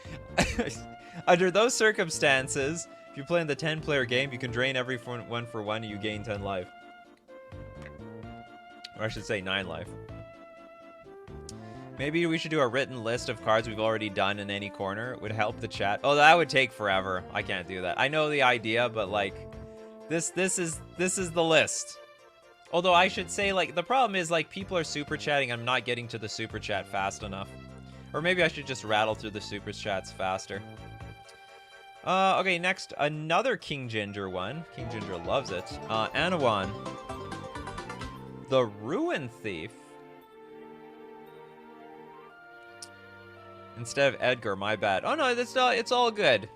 under those circumstances, if you play in the 10-player game, you can drain every 1 for 1 and you gain 10 life. Or I should say 9 life. Maybe we should do a written list of cards we've already done in any corner. It would help the chat. Oh, that would take forever. I can't do that. I know the idea, but like, this is the list. Although I should say, like, the problem is, like, people are super chatting. I'm not getting to the super chat fast enough. Or maybe I should just rattle through the super chats faster. Okay, next, another King Ginger one. King Ginger loves it. Anawan. The Ruin Thief. Instead of Edgar, my bad. Oh, no, it's all good.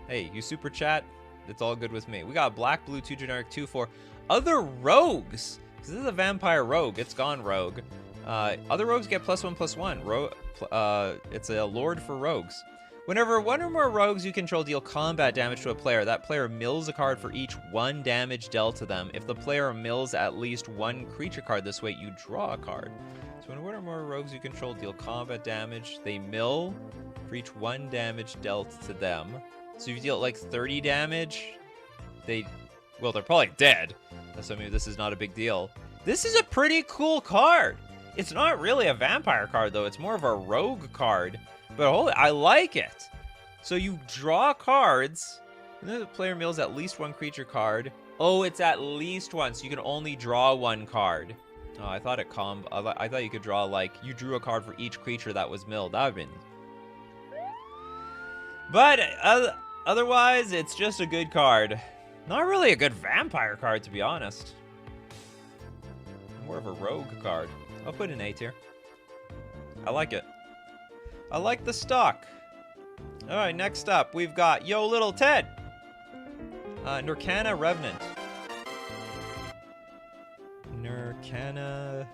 Hey, you super chat, it's all good with me. We got black, blue, 2 generic, 2/4. Other rogues. This is a vampire rogue. It's gone rogue. Other rogues get +1/+1. It's a lord for rogues. Whenever 1 or more rogues you control deal combat damage to a player, that player mills a card for each 1 damage dealt to them. If the player mills at least 1 creature card this way, you draw a card. So when 1 or more rogues you control deal combat damage, they mill for each 1 damage dealt to them. So if you deal like 30 damage, well, they're probably dead. So maybe this is not a big deal. This is a pretty cool card. It's not really a vampire card, though. It's more of a rogue card. But holy, I like it. So you draw cards, and then the player mills at least 1 creature card. Oh, it's at least 1, so you can only draw 1 card. Oh, I thought I thought you could draw, like, you drew a card for each creature that was milled. That would have been... But otherwise, it's just a good card. Not really a good vampire card, to be honest. More of a rogue card. I'll put an A tier. I like it. I like the stock. Alright, next up, we've got Yo Little Ted. Nurkana Revenant. Nurkana...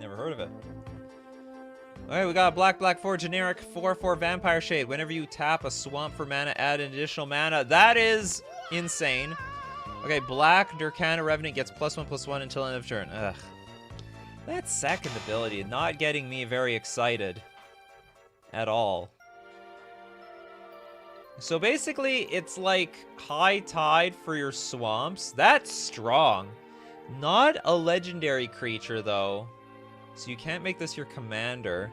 Never heard of it. Alright, we got a black 4 generic 4/4 Vampire Shade. Whenever you tap a swamp for mana, add an additional mana. That is insane. Okay, black Nurkana Revenant gets +1/+1 until end of turn. Ugh. That second ability not getting me very excited at all. So basically, it's like High Tide for your swamps. That's strong. Not a legendary creature, though. So you can't make this your commander.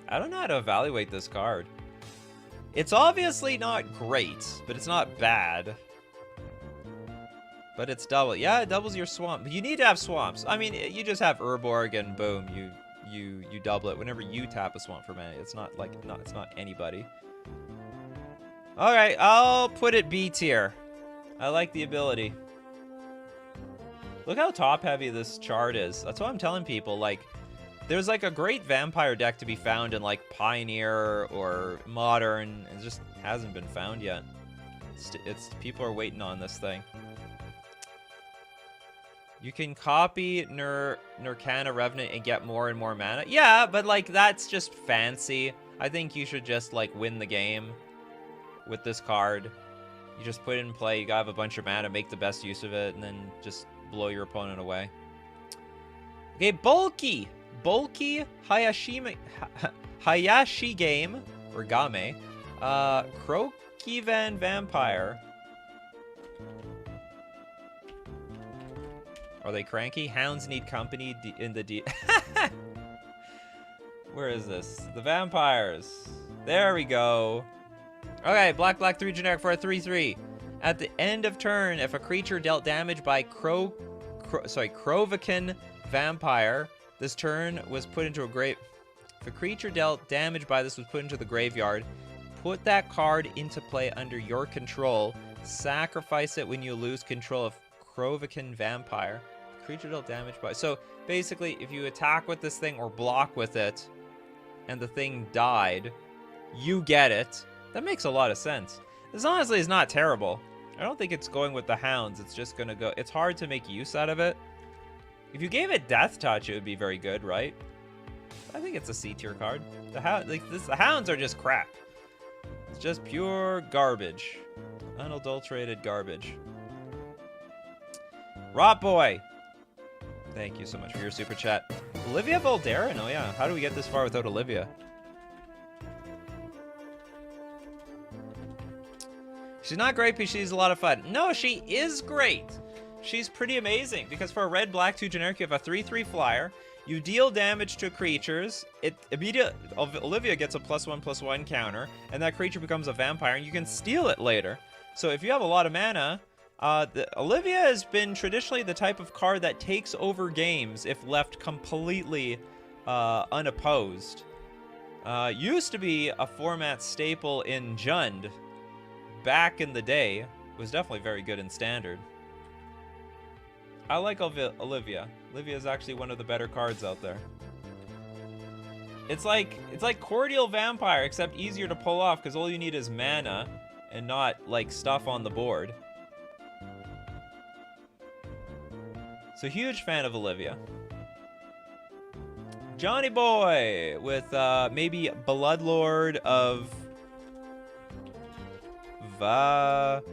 I don't know how to evaluate this card. It's obviously not great, but it's not bad. But it's double. Yeah, it doubles your swamp. But you need to have swamps. I mean, you just have Urborg and boom, you double it whenever you tap a swamp for mana. It's not like it's not anybody. All right, I'll put it B tier. I like the ability. Look how top heavy this chart is. That's what I'm telling people. Like, There's like a great vampire deck to be found in like Pioneer or Modern. It just hasn't been found yet. It's people are waiting on this thing. You can copy Nurkana Revenant and get more and more mana. Yeah, but like that's just fancy. I think you should just like win the game with this card. You just put it in play, you gotta have a bunch of mana, make the best use of it, and then just blow your opponent away. Okay, Bulky Hayashi game, or Game. Krokivan Vampire. Are they cranky? Hounds need company in the Where is this? The vampires. There we go. Okay, black 3 generic for a 3/3. At the end of turn, if a creature dealt damage by Krovikan Vampire, this turn was put into a grave. If a creature dealt damage by this was put into the graveyard, put that card into play under your control. Sacrifice it when you lose control of Krovikan Vampire. Creature dealt damage by. So basically, if you attack with this thing or block with it, and the thing died, you get it. That makes a lot of sense. This honestly is not terrible. I don't think it's going with the hounds. It's just gonna go. It's hard to make use out of it. If you gave it Death Touch, it would be very good, right? I think it's a C tier card. The hounds are just crap. It's just pure garbage, unadulterated garbage. Rot Boy, thank you so much for your super chat. Olivia Voldaren? Oh yeah. How do we get this far without Olivia? She's not great, but she's a lot of fun. No, she is great. She's pretty amazing because for a red black 2 generic, you have a 3/3 flyer. You deal damage to creatures. Olivia gets a +1/+1 counter, and that creature becomes a vampire, and you can steal it later. So if you have a lot of mana, Olivia has been traditionally the type of card that takes over games if left completely unopposed. Used to be a format staple in Jund. Back in the day, was definitely very good in Standard. I like Olivia. Olivia is actually one of the better cards out there. It's like Cordial Vampire, except easier to pull off because all you need is mana and not like stuff on the board. So huge fan of Olivia. Johnny Boy with maybe Bloodlord of Vazgoth?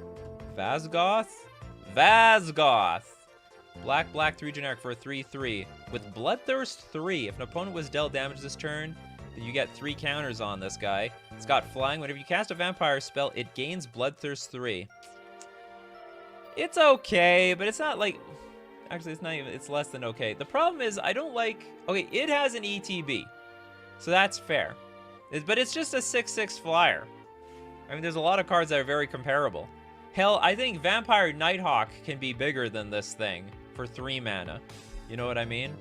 Black 3 generic for a 3/3 with Bloodthirst 3. If an opponent was dealt damage this turn, you get 3 counters on this guy. It's got flying. Whenever you cast a vampire spell, it gains Bloodthirst 3. It's okay, but it's not like... Actually, it's not even... It's less than okay. The problem is, I don't like... Okay, it has an ETB, so that's fair. But it's just a 6/6 flyer. I mean, there's a lot of cards that are very comparable. Hell, I think Vampire Nighthawk can be bigger than this thing for 3 mana. You know what I mean?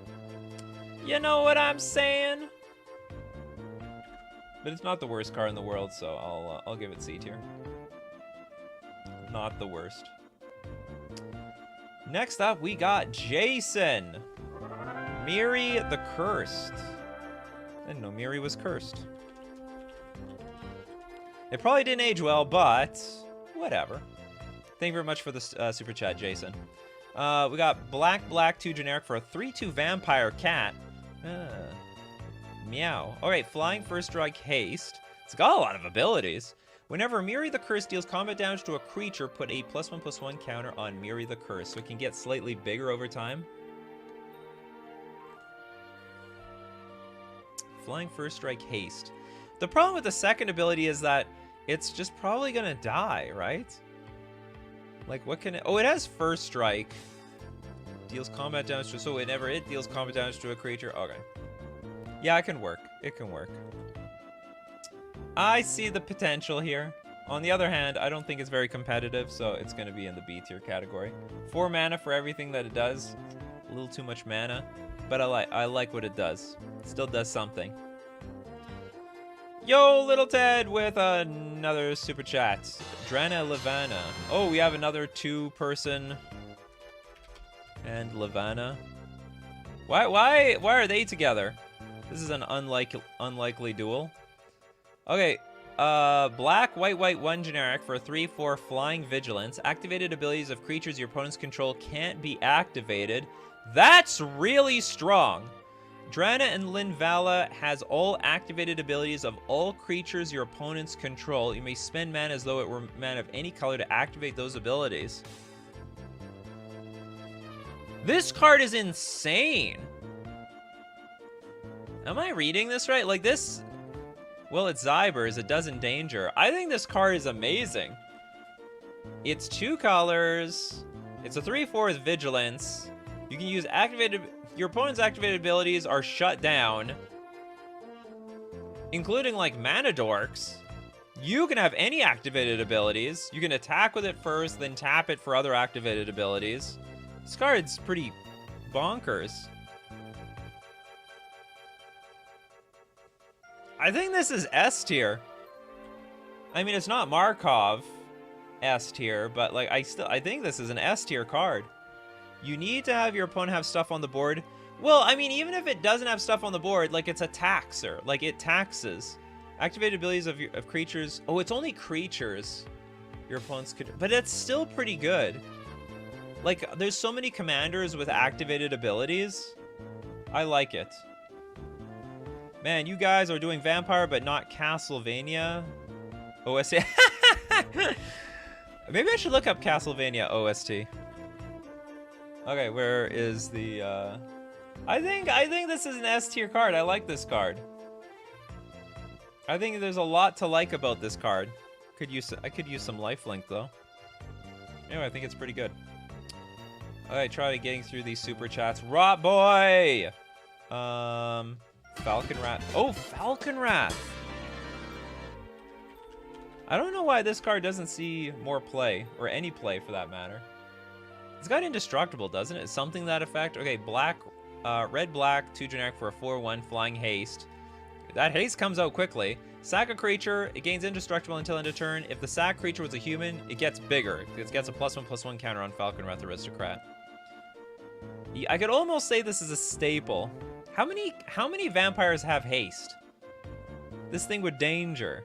You know what I'm saying? But it's not the worst card in the world, so I'll give it C tier. Not the worst. Next up, we got Jason. Miri the Cursed. I didn't know Miri was cursed. It probably didn't age well, but whatever. Thank you very much for the super chat, Jason. We got black 2 generic for a 3/2 vampire cat. Meow. Alright, flying first strike haste. It's got a lot of abilities. Whenever Miri the Cursed deals combat damage to a creature, put a +1/+1 counter on Miri the Cursed, so it can get slightly bigger over time. Flying first strike haste. The problem with the second ability is that it's just probably gonna die, right? Like, what can it... Oh, it has first strike. Deals combat damage to... So whenever it deals combat damage to a creature... Okay. Yeah, it can work. It can work. I see the potential here. On the other hand, I don't think it's very competitive, so it's going to be in the B tier category. 4 mana for everything that it does. A little too much mana. But I like what it does. It still does something. Yo, Little Ted with another super chat. Drana Levana. Oh, we have another 2-person and Levana. Why are they together? This is an unlikely duel. Okay, black, white, white, 1 generic for 3/4 flying vigilance. Activated abilities of creatures your opponents control can't be activated. That's really strong. Drana and Linvala has all activated abilities of all creatures your opponents control. You may spend mana as though it were mana of any color to activate those abilities. This card is insane. Am I reading this right? Like this... Well, it's Zybers. It does Endanger. I think this card is amazing. It's 2 colors. It's a 3/4 vigilance. You can use activated... Your opponent's activated abilities are shut down. Including, like, Mana Dorks. You can have any activated abilities. You can attack with it first, then tap it for other activated abilities. This card's pretty bonkers. I think this is S tier. I mean, it's not Markov S tier, but like I think this is an S tier card. You need to have your opponent have stuff on the board. Well, I mean, even if it doesn't have stuff on the board, like it's a taxer. Like it taxes. Activated abilities of creatures. Oh, it's only creatures your opponents could, but it's still pretty good. Like there's so many commanders with activated abilities. I like it. Man, you guys are doing Vampire, but not Castlevania OST. Maybe I should look up Castlevania OST. Okay, where is the... I think this is an S tier card. I like this card. I think there's a lot to like about this card. I could use some lifelink, though. Anyway, I think it's pretty good. Alright, try getting through these super chats. Rot boy! Falcon Rat. Oh, Falcon Rat! I don't know why this card doesn't see more play, or any play for that matter. It's got Indestructible, doesn't it? Something to that effect. Okay, black, red, black, 2 generic for a 4/1 flying haste. That haste comes out quickly. Sack a creature, it gains Indestructible until end of turn. If the sack creature was a human, it gets bigger. It gets a +1/+1 counter on Falcon Rat the Aristocrat. I could almost say this is a staple. How many vampires have haste? This thing would danger.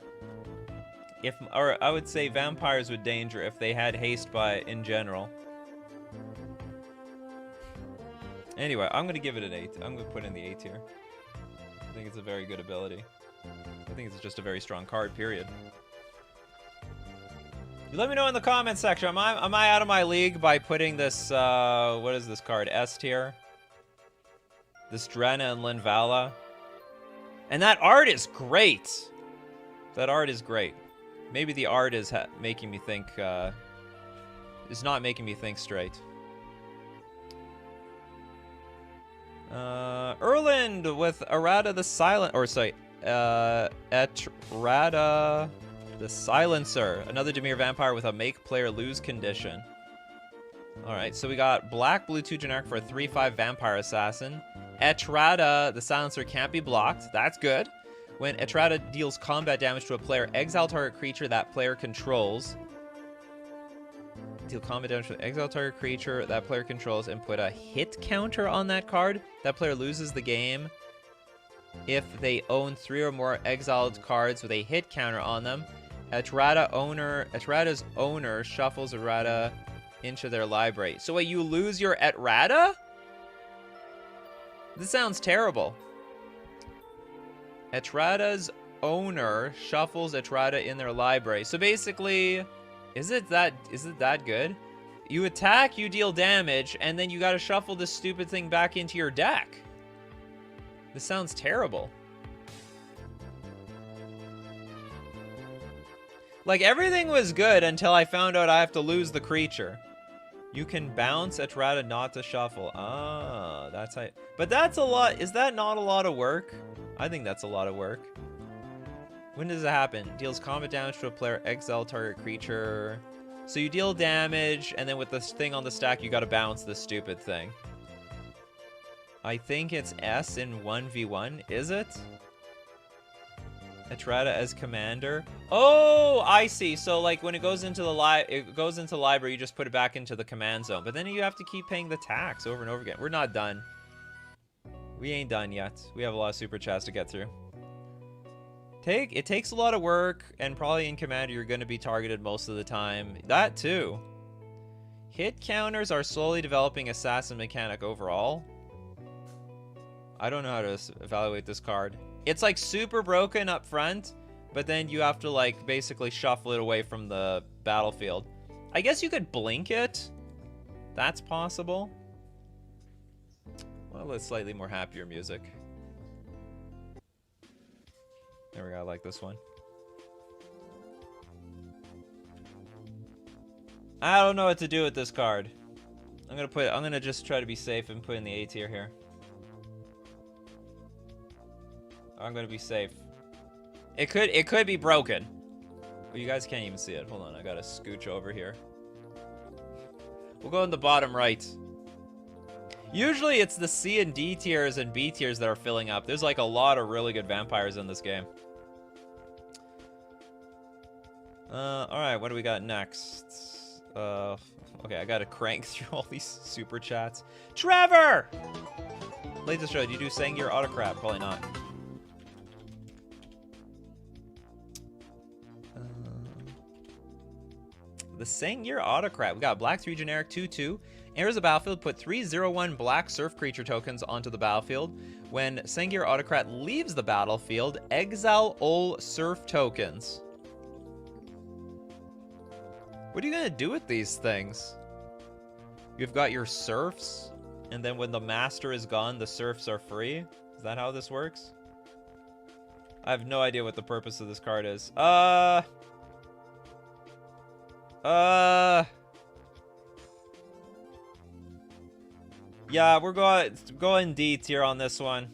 Or I would say vampires would danger if they had haste in general. Anyway, I'm gonna give it an 8. I'm gonna put in the 8 here. I think it's a very good ability. I think it's just a very strong card, period. You let me know in the comments section. Am I out of my league by putting this, what is this card? S tier? This Drana and Linvala. And that art is great. That art is great. Maybe the art is making me think, is not making me think straight. Erland with Errata the Silent, or sorry, Etrata the Silencer. Another Dimir Vampire with a make player lose condition. Alright, so we got black, blue, 2 generic for a 3/5 Vampire Assassin. Etrata the Silencer can't be blocked. That's good. When Etrata deals combat damage to a player, exile target creature that player controls. Deal combat damage to exile target creature that player controls and put a hit counter on that card. That player loses the game if they own 3 or more exiled cards with a hit counter on them. Etrata's owner shuffles Etrata into their library. So wait, you lose your Etrata? This sounds terrible. Etrata's owner shuffles Etrata in their library. So basically, is it that good? You attack, you deal damage, and then you gotta shuffle this stupid thing back into your deck. This sounds terrible. Like, everything was good until I found out I have to lose the creature. You can bounce Etrata not to shuffle. Ah, that's how... But that's a lot. Is that not a lot of work? I think that's a lot of work. When does it happen? Deals combat damage to a player, exile target creature. So you deal damage, and then with this thing on the stack, you gotta bounce this stupid thing. I think it's S in 1v1, is it? Etrata as commander. Oh, I see. So like when it goes into the library, you just put it back into the command zone. But then you have to keep paying the tax over and over again. We're not done. We ain't done yet. We have a lot of super chats to get through. It takes a lot of work, and probably in Commander you're going to be targeted most of the time. That too. Hit counters are slowly developing assassin mechanic overall. I don't know how to evaluate this card. It's like super broken up front, but then you have to like basically shuffle it away from the battlefield. I guess you could blink it. That's possible. Well, let's slightly more happier music. There we go, I like this one. I don't know what to do with this card. I'm gonna just try to be safe and put in the A tier here. I'm gonna be safe. It could be broken. But you guys can't even see it. Hold on, I gotta scooch over here. We'll go in the bottom right. Usually it's the C and D tiers and B tiers that are filling up. There's like a lot of really good vampires in this game. Alright, what do we got next? Okay, I gotta crank through all these super chats. Trevor! Latest show, do you do Sangir Autocrat? Probably not. The Sangir Autocrat. We got black 3 generic 2/2. Enters the battlefield, put 3/0/1 black surf creature tokens onto the battlefield. When Sangir Autocrat leaves the battlefield, exile all surf tokens. What are you gonna do with these things? You've got your serfs, and then when the master is gone, the serfs are free? Is that how this works? I have no idea what the purpose of this card is. Yeah, we're going D tier on this one.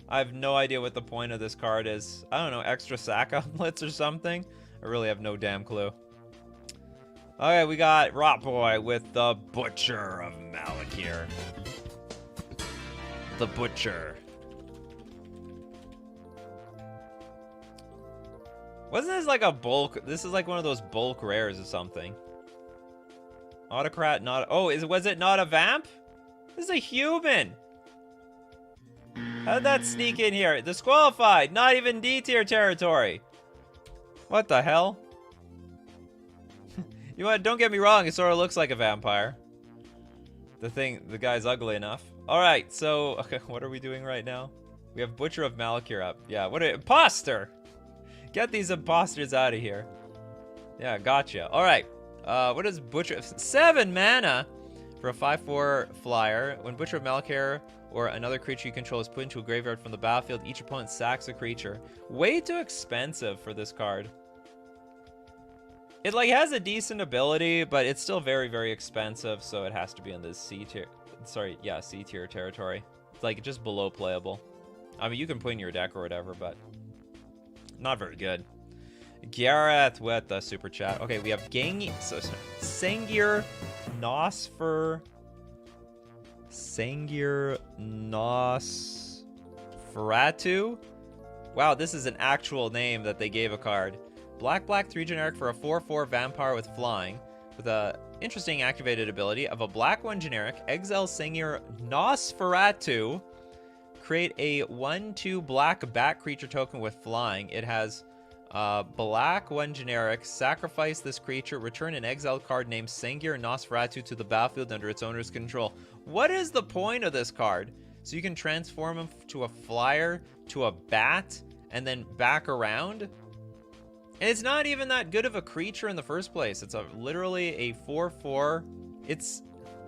I have no idea what the point of this card is. I don't know, extra sack outlets or something? I really have no damn clue. Okay, we got Rot Boy with the Butcher of Malakir. The Butcher. Wasn't this like a bulk? This is like one of those bulk rares or something. Autocrat, not. Oh, was it not a vamp? This is a human. How did that sneak in here? Disqualified. Not even D tier territory. What the hell? You know what? Don't get me wrong. It sort of looks like a vampire. The guy's ugly enough. All right. So, okay, what are we doing right now? We have Butcher of Malakir up. Yeah. What an imposter! Get these imposters out of here. Yeah, gotcha. All right. What is Butcher? 7 mana for a 5/4 flyer. When Butcher of Malakir or another creature you control is put into a graveyard from the battlefield, each opponent sacks a creature. Way too expensive for this card. It like has a decent ability, but it's still very, very expensive, so it has to be in the C tier. Sorry, yeah, C tier territory. It's like just below playable. I mean, you can put in your deck or whatever, but not very good. Gareth with the super chat. Okay, we have Sangir Nosferatu. Wow, this is an actual name that they gave a card. Black 3 generic for a 4/4 vampire with flying, with a interesting activated ability of a black 1 generic. Exile Sangir Nosferatu. Create a 1/2 black bat creature token with flying. It has black 1 generic. Sacrifice this creature. Return an exiled card named Sangir Nosferatu to the battlefield under its owner's control. What is the point of this card? So you can transform him to a flyer, to a bat, and then back around? And it's not even that good of a creature in the first place. It's literally a 4/4. It's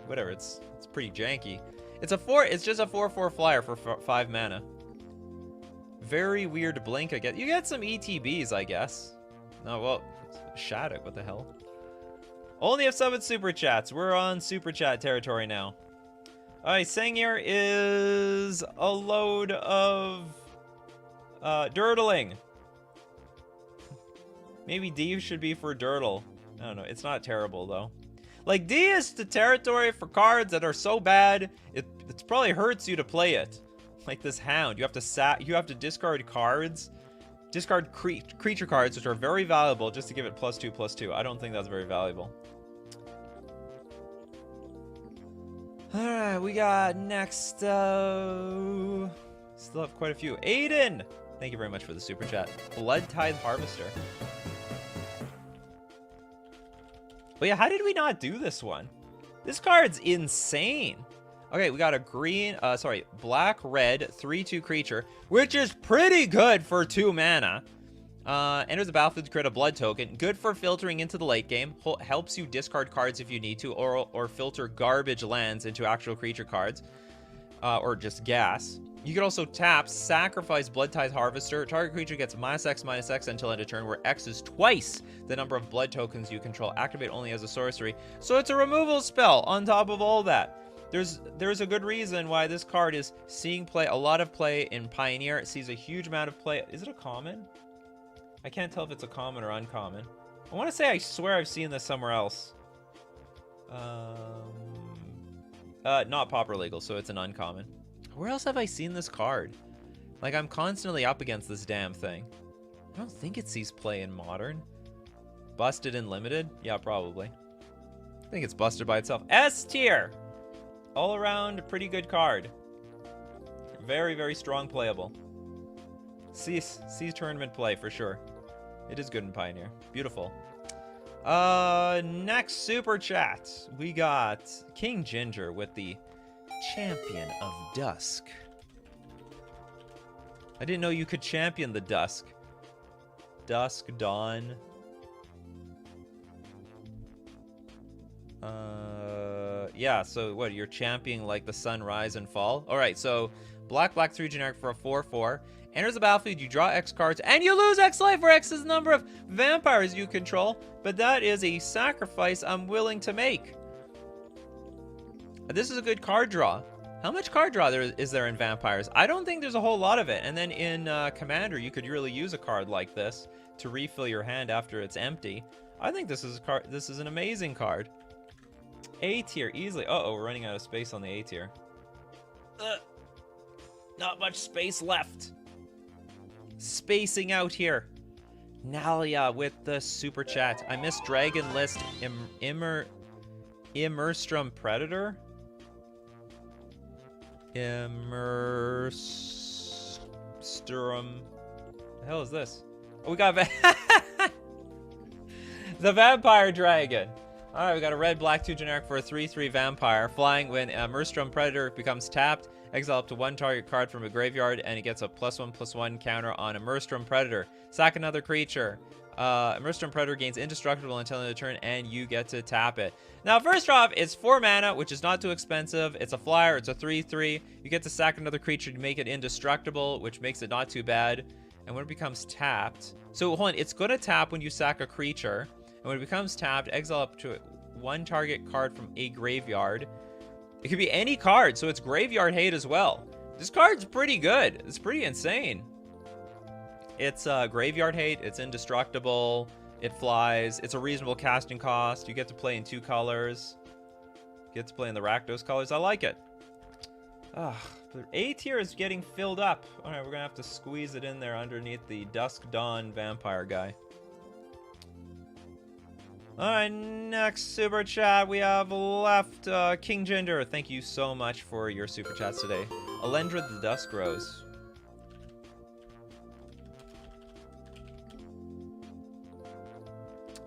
whatever. It's pretty janky. It's just a 4/4 flyer for 5 mana. Very weird blink, I guess. You get some ETBs, I guess. No, well, Shattuck, what the hell? Only have 7 super chats. We're on super chat territory now. Alright, Sangir is a load of dirtling. Maybe D should be for Dirtle. I don't know. It's not terrible, though. Like, D is the territory for cards that are so bad, it probably hurts you to play it. Like this Hound. You have to discard cards. Discard creature cards, which are very valuable, just to give it +2/+2. I don't think that's very valuable. Alright, we got next, still have quite a few. Aiden! Thank you very much for the super chat. Blood Tithe Harvester. But yeah, how did we not do this one? This card's insane. Okay, we got a green, black-red 3/2 creature, which is pretty good for 2 mana. Enters the battlefield to create a blood token. Good for filtering into the late game. Helps you discard cards if you need to, or filter garbage lands into actual creature cards. Or just gas. You can also tap, sacrifice Blood Tithe Harvester. Target creature gets -X/-X until end of turn, where X is twice the number of blood tokens you control. Activate only as a sorcery. So it's a removal spell on top of all that. There's a good reason why this card is seeing a lot of play in Pioneer. It sees a huge amount of play. Is it a common? I can't tell if it's a common or uncommon. I want to say I swear I've seen this somewhere else. Not Pauper Legal, so it's an uncommon. Where else have I seen this card? Like, I'm constantly up against this damn thing. I don't think it sees play in Modern. Busted in Limited? Yeah, probably. I think it's busted by itself. S tier! All around, pretty good card. Very, very strong playable. Sees tournament play for sure. It is good in Pioneer. Beautiful. Next super chat. We got King Ginger with the Champion of Dusk. I didn't know you could champion the Dusk. Dusk, Dawn. Yeah, so what, you're championing like the sun, rise, and fall? Alright, so black 3 generic for a 4/4. Enters the battlefield, you draw X cards, and you lose X life, where X is the number of vampires you control. But that is a sacrifice I'm willing to make. This is a good card draw. How much card draw is there in Vampires? I don't think there's a whole lot of it. And then in Commander, you could really use a card like this to refill your hand after it's empty. I think this is an amazing card. A tier, easily. Uh-oh, we're running out of space on the A tier. Not much space left. Spacing out here. Nalia with the super chat. I missed Dragon List Immerstrom Predator. Immerstrom. The hell is this? Oh, we got the Vampire Dragon. Alright, we got a red, black, 2 generic for a 3/3 vampire. Flying when Immerstrom Predator becomes tapped. Exile up to 1 target card from a graveyard, and it gets a +1/+1 counter on Immerstrom Predator. Sack another creature. Immerstrom Predator gains indestructible until end of turn, and you get to tap it. Now, first off, it's 4 mana, which is not too expensive. It's a flyer. It's a 3/3. You get to sack another creature to make it indestructible, which makes it not too bad. And when it becomes tapped... So, hold on. It's going to tap when you sack a creature. And when it becomes tapped, exile up to 1 target card from a graveyard. It could be any card, so it's graveyard hate as well. This card's pretty good. It's pretty insane. It's graveyard hate. It's indestructible. It flies. It's a reasonable casting cost. You get to play in 2 colors. You get to play in the Rakdos colors. I like it. The A tier is getting filled up. All right, we're going to have to squeeze it in there underneath the Dusk Dawn vampire guy. Alright, next super chat we have left. King Ginger, thank you so much for your super chats today. Alendra the Dusk Rose.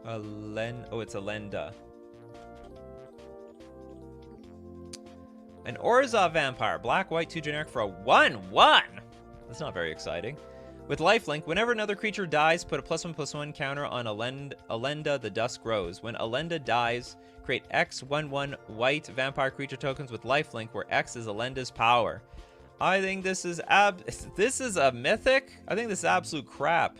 Oh, it's Alenda. An Orza vampire. Black, white, 2 generic for a 1/1. That's not very exciting. With lifelink, whenever another creature dies, put a +1/+1 counter on Alenda the Dusk Rose. When Alenda dies, create X 1/1 white vampire creature tokens with lifelink, where X is Alenda's power. I think this is a mythic. I think this is absolute crap.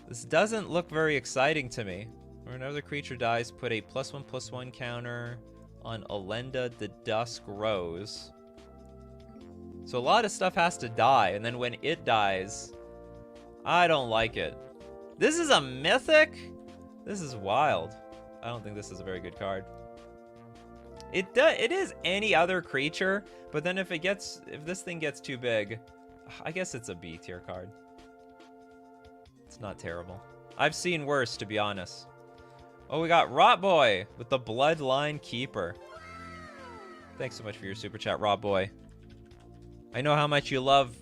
This doesn't look very exciting to me. When another creature dies, put a +1/+1 counter on Alenda the Dusk Rose. So a lot of stuff has to die, and then when it dies, I don't like it. This is a mythic? This is wild. I don't think this is a very good card. It is any other creature, but then if this thing gets too big, I guess it's a B tier card. It's not terrible. I've seen worse, to be honest. Oh, we got Rot Boy with the Bloodline Keeper. Thanks so much for your super chat, Rob Boy. I know how much you love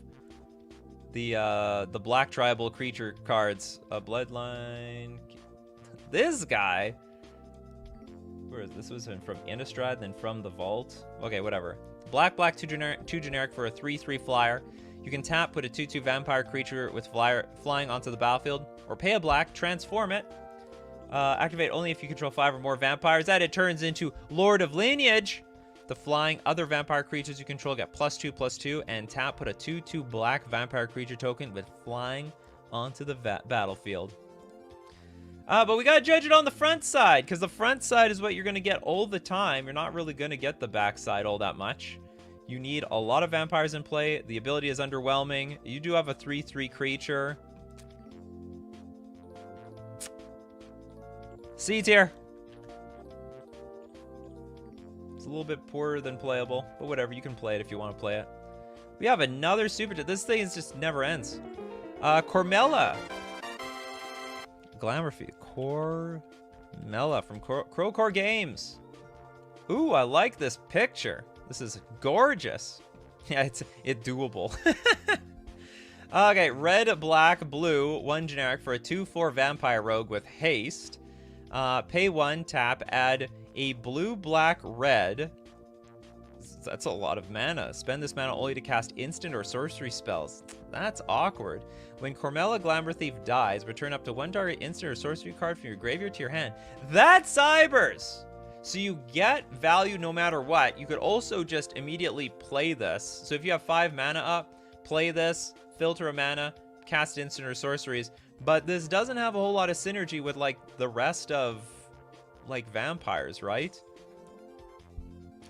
the black tribal creature cards. Bloodline. This guy. Where is this? Was from Innistrad, then from the Vault. Okay, whatever. Black, 2 generic for a 3/3 flyer. You can tap, put a 2/2 vampire creature with flying onto the battlefield, or pay a black, transform it. Activate only if you control 5 or more vampires. That it turns into Lord of Lineage. The flying other vampire creatures you control get +2/+2, and tap, put a 2/2 black vampire creature token with flying onto the battlefield. But we gotta judge it on the front side, because the front side is what you're gonna get all the time. You're not really gonna get the back side all that much. You need a lot of vampires in play. The ability is underwhelming. You do have a 3/3 creature. C tier. It's a little bit poorer than playable, but whatever. You can play it if you want to play it. We have another super. This thing just never ends. Cormella. Glamour feed. Cormella from Crowcore Games. Ooh, I like this picture. This is gorgeous. Yeah, it's doable. Okay, red, black, blue, 1 generic for a 2/4 vampire rogue with haste. Pay 1, tap, add a blue, black, red. That's a lot of mana. Spend this mana only to cast instant or sorcery spells. That's awkward. When Cormella Glamour Thief dies, return up to 1 target instant or sorcery card from your graveyard to your hand. That's Cybers! So you get value no matter what. You could also just immediately play this. So if you have 5 mana up, play this, filter a mana, cast instant or sorceries. But this doesn't have a whole lot of synergy with like the rest of like vampires, right?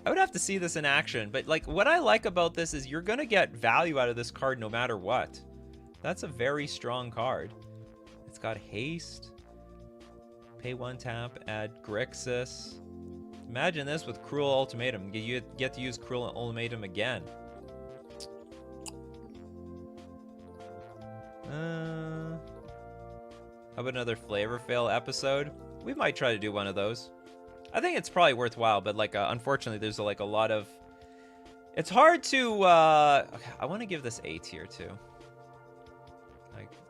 I would have to see this in action, but like what I like about this is you're gonna get value out of this card no matter what. That's a very strong card. It's got haste. Pay 1 tap, add Grixis. Imagine this with Cruel Ultimatum. You get to use Cruel Ultimatum again. How about another Flavor Fail episode? We might try to do one of those. I think it's probably worthwhile, but like unfortunately there's like a lot of... It's hard to... Okay, I want to give this A tier too.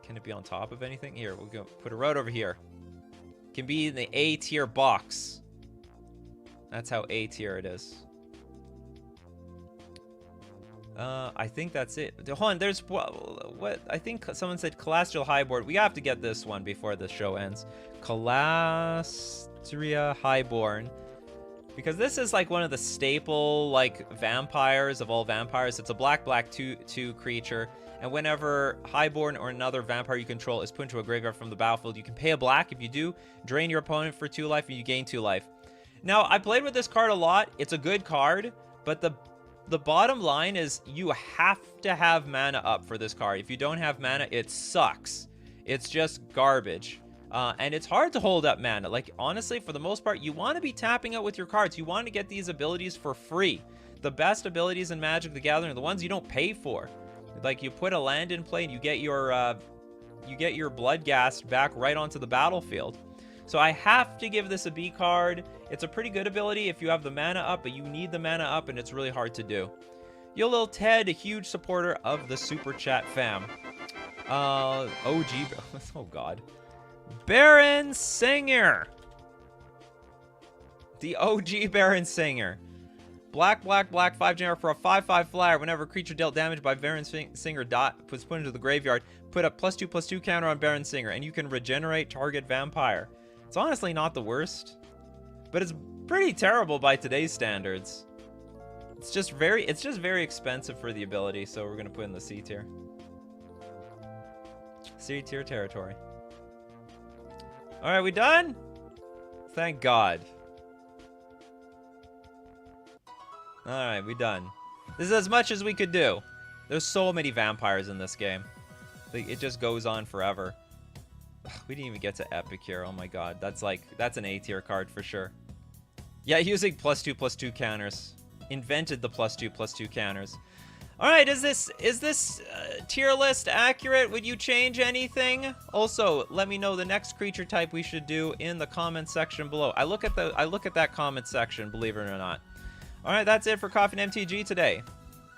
Can it be on top of anything? Here, we'll go put it right over here. Can be in the A tier box. That's how A tier it is. I think that's it. Hold on, there's what? I think someone said Calastria Highborn. We have to get this one before the show ends. Calastria Highborn. Because this is like one of the staple like vampires of all vampires. It's a black 2/2 creature. And whenever Highborn or another vampire you control is put into a graveyard from the battlefield, you can pay a black. If you do, drain your opponent for 2 life and you gain 2 life. Now, I played with this card a lot. It's a good card, but the bottom line is you have to have mana up for this card. If you don't have mana, it sucks. It's just garbage. And it's hard to hold up mana. Like, honestly, for the most part, you want to be tapping out with your cards. You want to get these abilities for free. The best abilities in Magic the Gathering are the ones you don't pay for. Like, you put a land in play and you get your Bloodghast back right onto the battlefield. So I have to give this a B card. It's a pretty good ability if you have the mana up, but you need the mana up, and it's really hard to do. Yo Lil Ted, a huge supporter of the Super Chat fam. OG, oh god. Baron Singer. The OG Baron Singer. Black, 5 generic for a 5/5 flyer. Whenever a creature dealt damage by Baron Singer was put into the graveyard, put a +2/+2 counter on Baron Singer, and you can regenerate target vampire. It's honestly not the worst, but it's pretty terrible by today's standards. It's just very expensive for the ability, so we're gonna put in the C tier. C tier territory. All right, we done? Thank God. All right, we done. This is as much as we could do. There's so many vampires in this game. Like, it just goes on forever. Ugh, we didn't even get to Epic here. Oh my god, that's an A tier card for sure. Yeah, using +2/+2 counters. Invented the +2/+2 counters. All right, is this tier list accurate? Would you change anything? Also, let me know the next creature type we should do in the comment section below. I look at that comment section, believe it or not. All right, that's it for Coffee and MTG today.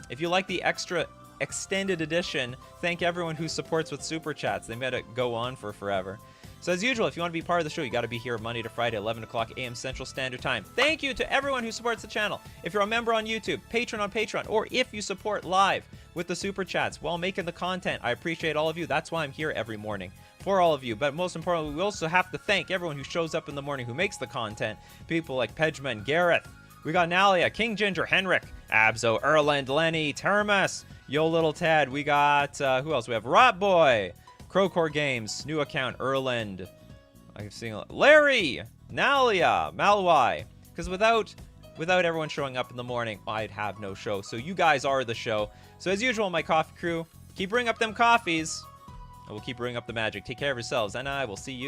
If you like the extra extended edition, thank everyone who supports with Super Chats. They made it go on for forever. So as usual, if you want to be part of the show, you got to be here Monday to Friday, 11 o'clock a.m. Central Standard Time. Thank you to everyone who supports the channel. If you're a member on YouTube, patron on Patreon, or if you support live with the Super Chats while making the content, I appreciate all of you. That's why I'm here every morning, for all of you. But most importantly, we also have to thank everyone who shows up in the morning, who makes the content. People like Pejman, Gareth, we got Nalia, King Ginger, Henrik, Abzo, Erland, Lenny, Termas, Yo Little Ted. We got, who else? We have Rot Boy, Crowcore Games, new account, Erland. I'm seeing Larry, Nalia, Malwai. Because without everyone showing up in the morning, I'd have no show. So you guys are the show. So as usual, my coffee crew, keep bringing up them coffees. And we'll keep bringing up the magic. Take care of yourselves, and I will see you.